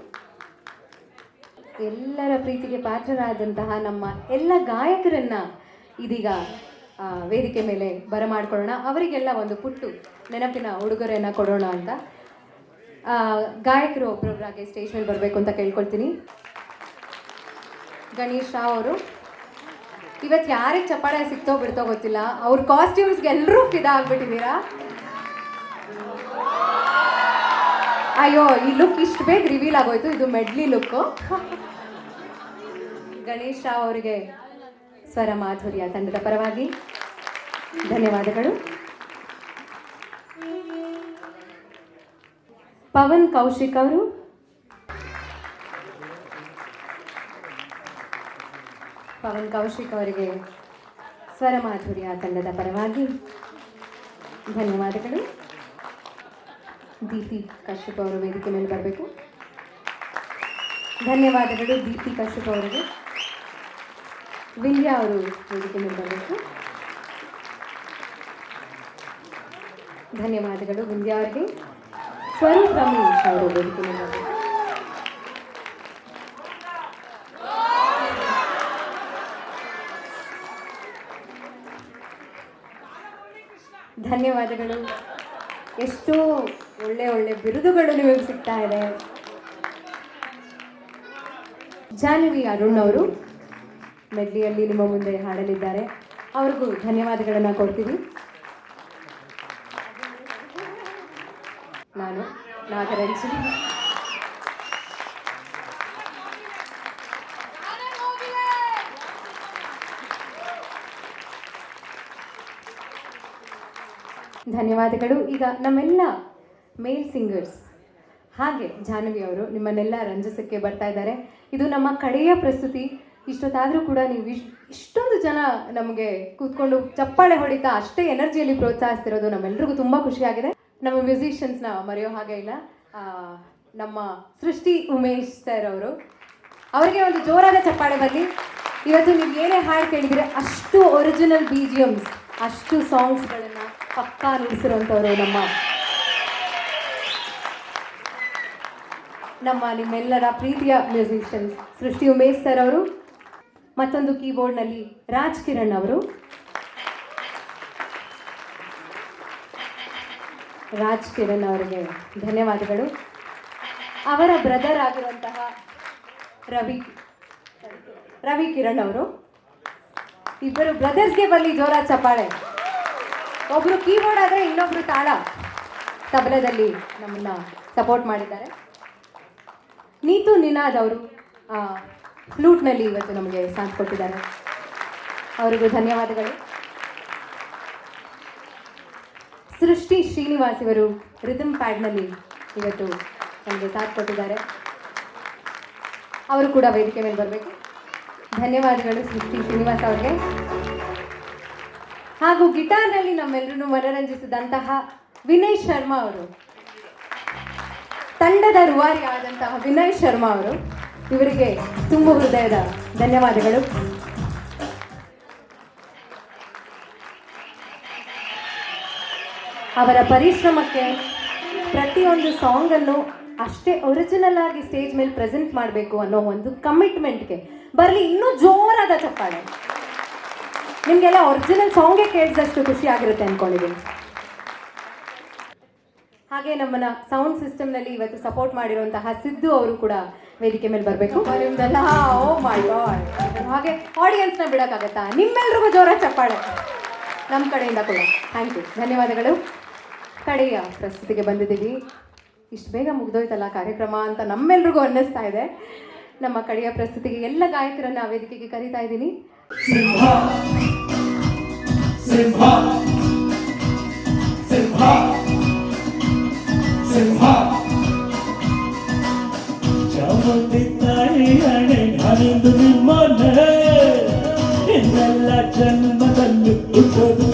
ಎಲ್ಲರ ಪ್ರೀತಿಗೆ ಪಾತ್ರರಾದಂತಹ ನಮ್ಮ ಎಲ್ಲ ಗಾಯಕರನ್ನ ಇದೀಗ ವೇದಿಕೆ ಮೇಲೆ ಬರಮಾಡ್ಕೊಳ್ಳೋಣ. ಅವರಿಗೆಲ್ಲ ಒಂದು ಪುಟ್ಟು ನೆನಪಿನ ಉಡುಗೊರೆಯನ್ನು ಕೊಡೋಣ ಅಂತ. ಗಾಯಕರು ಒಬ್ಬರೊಬ್ಬರಾಗೆ ಸ್ಟೇಜ್ ಮೇಲೆ ಬರಬೇಕು ಅಂತ ಕೇಳ್ಕೊಳ್ತೀನಿ. ಗಣೇಶ್ ರಾವ್ ಅವರು, ಇವತ್ತು ಯಾರಿಗೆ ಚಪ್ಪಾಳೆ ಸಿಕ್ತೋ ಬಿಡ್ತೋ ಗೊತ್ತಿಲ್ಲ, ಅವ್ರ ಕಾಸ್ಟ್ಯೂಮ್ಸ್ಗೆ ಎಲ್ಲರೂ ಫಿದಾ ಆಗ್ಬಿಟ್ಟಿದ್ದೀರಾ. ಅಯ್ಯೋ, ಈ ಲುಕ್ ಇಷ್ಟು ಬೇಗ ರಿವೀಲ್ ಆಗೋಯ್ತು, ಇದು ಮೆಡ್ಲಿ ಲುಕ್ಕು. ಗಣೇಶ್ ರಾವ್ ಅವರಿಗೆ ಸ್ವರ ಮಾಧುರ್ಯ ತಂಡದ ಪರವಾಗಿ ಧನ್ಯವಾದಗಳು. ಪವನ್ ಕೌಶಿಕ್ ಅವರು, ಅವರಿಗೆ ಸ್ವರ ಮಾಧುರ್ಯ ತಂಡದ ಪರವಾಗಿ ಧನ್ಯವಾದಗಳು. ದೀಪ್ತಿ ಕಶ್ಯಪ್ ಅವರು ವೇದಿಕೆ ಮೇಲೆ ಬರಬೇಕು. ಧನ್ಯವಾದಗಳು ದೀಪ್ತಿ ಕಶ್ಯಪ್ ಅವರಿಗೆ. ವಿಂದ್ಯಾ ಅವರು ವೇದಿಕೆ ಮೇಲೆ ಬರಬೇಕು. ಧನ್ಯವಾದಗಳು ವಿಂದ್ಯಾ ಅವರಿಗೆ. ಸ್ವರೂಪ್ ರಮೇಶ್ ಅವರು ವೇದಿಕೆ ಮೇಲೆ ಬರಬೇಕು. ಧನ್ಯವಾದಗಳು. ಎಷ್ಟೋ ಒಳ್ಳೆ ಒಳ್ಳೆ ಬಿರುದುಗಳು ನಿಮಗೆ ಸಿಗ್ತಾ ಇದೆ. ಜಾಹ್ನವಿ ಅರುಣ್ ಅವರು ಮೆಡ್ಲಿಯಲ್ಲಿ ನಿಮ್ಮ ಮುಂದೆ ಹಾಡಲಿದ್ದಾರೆ. ಅವ್ರಿಗೂ ಧನ್ಯವಾದಗಳನ್ನು ಕೊಡ್ತೀವಿ. ನಾನು ನಾಗರಂಜಿ. ಧನ್ಯವಾದಗಳು. ಈಗ ನಮ್ಮೆಲ್ಲ ಮೇಲ್ ಸಿಂಗರ್ಸ್ ಹಾಗೆ ಜಾಹ್ನವಿ ಅವರು ನಿಮ್ಮನ್ನೆಲ್ಲ ರಂಜಿಸಕ್ಕೆ ಬರ್ತಾ ಇದ್ದಾರೆ. ಇದು ನಮ್ಮ ಕಡೆಯ ಪ್ರಸ್ತುತಿ. ಇಷ್ಟೊತ್ತಾದರೂ ಕೂಡ ನೀವು ಇಷ್ಟೊಂದು ಜನ ನಮಗೆ ಕೂತ್ಕೊಂಡು ಚಪ್ಪಾಳೆ ಹೊಡಿತಾ ಅಷ್ಟೇ ಎನರ್ಜಿಯಲ್ಲಿ ಪ್ರೋತ್ಸಾಹಿಸ್ತಿರೋದು ನಮ್ಮೆಲ್ರಿಗೂ ತುಂಬ ಖುಷಿಯಾಗಿದೆ. ನಮ್ಮ ಮ್ಯೂಸಿಷಿಯನ್ಸ್ನ ಮರೆಯೋ ಹಾಗೆ ಇಲ್ಲ. ನಮ್ಮ ಸೃಷ್ಟಿ ಉಮೇಶ್ ಸರ್ ಅವರು, ಅವರಿಗೆ ಒಂದು ಜೋರಾದ ಚಪ್ಪಾಳೆ ಬರಲಿ. ಇವತ್ತು ನೀವು ಏನೇ ಹಾಡು ಕೇಳಿದರೆ ಅಷ್ಟು ಒರಿಜಿನಲ್ BGMs, ಅಷ್ಟು ಸಾಂಗ್ಸ್ಗಳನ್ನು ಪಕ್ಕಾ ನುಡಿಸಿರುವಂಥವ್ರು ನಮ್ಮ ನಿಮ್ಮೆಲ್ಲರ ಪ್ರೀತಿಯ ಮ್ಯೂಸಿಷಿಯನ್ಸ್ ಸೃಷ್ಟಿ ಉಮೇಶ್ ಸರ್ ಅವರು. ಮತ್ತೊಂದು ಕೀಬೋರ್ಡ್ನಲ್ಲಿ ರಾಜ್ ಕಿರಣ್ ಅವರು. ರಾಜ್ ಕಿರಣ್ ಅವರಿಗೆ ಧನ್ಯವಾದಗಳು. ಅವರ ಬ್ರದರ್ ಆಗಿರುವಂತಹ ರವಿ ಕಿರಣ್ ಅವರು. ಇಬ್ಬರು ಬ್ರದರ್ಸ್ಗೆ ಬರಲಿ ಜೋರಾದ ಚಪ್ಪಾಳೆ. ಒಬ್ಬರು ಕೀಬೋರ್ಡ್ ಆದರೆ ಇನ್ನೊಬ್ಬರು ತಾಳ ತಬಲದಲ್ಲಿ ನಮ್ಮನ್ನು ಸಪೋರ್ಟ್ ಮಾಡಿದ್ದಾರೆ. ನೀತು ನಿನಾದ್ ಅವರು ಫ್ಲೂಟ್ನಲ್ಲಿ ಇವತ್ತು ನಮಗೆ ಸಾಥ್ ಕೊಟ್ಟಿದ್ದಾರೆ. ಅವರಿಗೂ ಧನ್ಯವಾದಗಳು. ಸೃಷ್ಟಿ ಶ್ರೀನಿವಾಸ್ ಇವರು ರಿದಮ್ ಪ್ಯಾಡ್ನಲ್ಲಿ ಇವತ್ತು ನಮಗೆ ಸಾಥ್ ಕೊಟ್ಟಿದ್ದಾರೆ. ಅವರು ಕೂಡ ವೇದಿಕೆ ಮೇಲೆ ಬರಬೇಕು. ಧನ್ಯವಾದಗಳು ಸೃಷ್ಟಿ ಶ್ರೀನಿವಾಸ್ ಅವರಿಗೆ. ಹಾಗೂ ಗಿಟಾರ್ನಲ್ಲಿ ನಮ್ಮೆಲ್ಲರೂ ಮನರಂಜಿಸಿದಂತಹ ವಿನಯ್ ಶರ್ಮಾ ಅವರು, ತಂಡದ ರೂವಾರಿ ಆದಂತಹ ವಿನಯ್ ಶರ್ಮಾ ಅವರು, ಇವರಿಗೆ ತುಂಬ ಹೃದಯದ ಧನ್ಯವಾದಗಳು. ಅವರ ಪರಿಶ್ರಮಕ್ಕೆ, ಪ್ರತಿಯೊಂದು ಸಾಂಗನ್ನು ಅಷ್ಟೇ ಒರಿಜಿನಲ್ ಆಗಿ ಸ್ಟೇಜ್ ಮೇಲೆ ಪ್ರೆಸೆಂಟ್ ಮಾಡಬೇಕು ಅನ್ನೋ ಒಂದು ಕಮಿಟ್ಮೆಂಟ್ಗೆ ಬರಲಿ ಇನ್ನೂ ಜೋರಾದ ಚಪ್ಪಾಳೆ. ನಿಮಗೆಲ್ಲ ಒರಿಜಿನಲ್ ಸಾಂಗೇ ಕೇಳಿದಷ್ಟು ಖುಷಿ ಆಗಿರುತ್ತೆ ಅಂದ್ಕೊಂಡಿದ್ದೀನಿ. ಹಾಗೆ ನಮ್ಮನ್ನ ಸೌಂಡ್ ಸಿಸ್ಟಮ್ನಲ್ಲಿ ಇವತ್ತು ಸಪೋರ್ಟ್ ಮಾಡಿರುವಂತಹ ಸಿದ್ದು ಅವರು ಕೂಡ ವೇದಿಕೆ ಮೇಲೆ ಬರಬೇಕು. ನಿಮ್ದೆಲ್ಲ ಓ ಮೈ ಗಾಡ್. ಹಾಗೆ ಆಡಿಯನ್ಸ್ನ ಬಿಡೋಕ್ಕಾಗತ್ತಾ? ನಿಮ್ಮೆಲ್ರಿಗೂ ಜೋರ ಚಪ್ಪಾಳೆ ನಮ್ಮ ಕಡೆಯಿಂದ ಕೂಡ. ಥ್ಯಾಂಕ್ ಯು, ಧನ್ಯವಾದಗಳು. ಕಡೆಯ ಪ್ರಸ್ತುತಿಗೆ ಬಂದಿದ್ದೀವಿ. ಇಷ್ಟು ಬೇಗ ಮುಗ್ದೋಯ್ತಲ್ಲ ಕಾರ್ಯಕ್ರಮ ಅಂತ ನಮ್ಮೆಲ್ರಿಗೂ ಅನ್ನಿಸ್ತಾ ಇದೆ. ನಮ್ಮ ಕಡೆಯ ಪ್ರಸ್ತುತಿಗೆ ಎಲ್ಲ ಗಾಯಕರನ್ನ ವೇದಿಕೆಗೆ ಕರೀತಾ ಇದ್ದೀನಿ. ಚಾಮುಂಡಿ ತಾಯಿ ಹಣೆ ನಾನಿಂದು ನಿಮ್ಮನೆ, ಇನ್ನೆಲ್ಲ ಜನ್ಮದಲ್ಲಿ ಹುಟ್ಟೋದು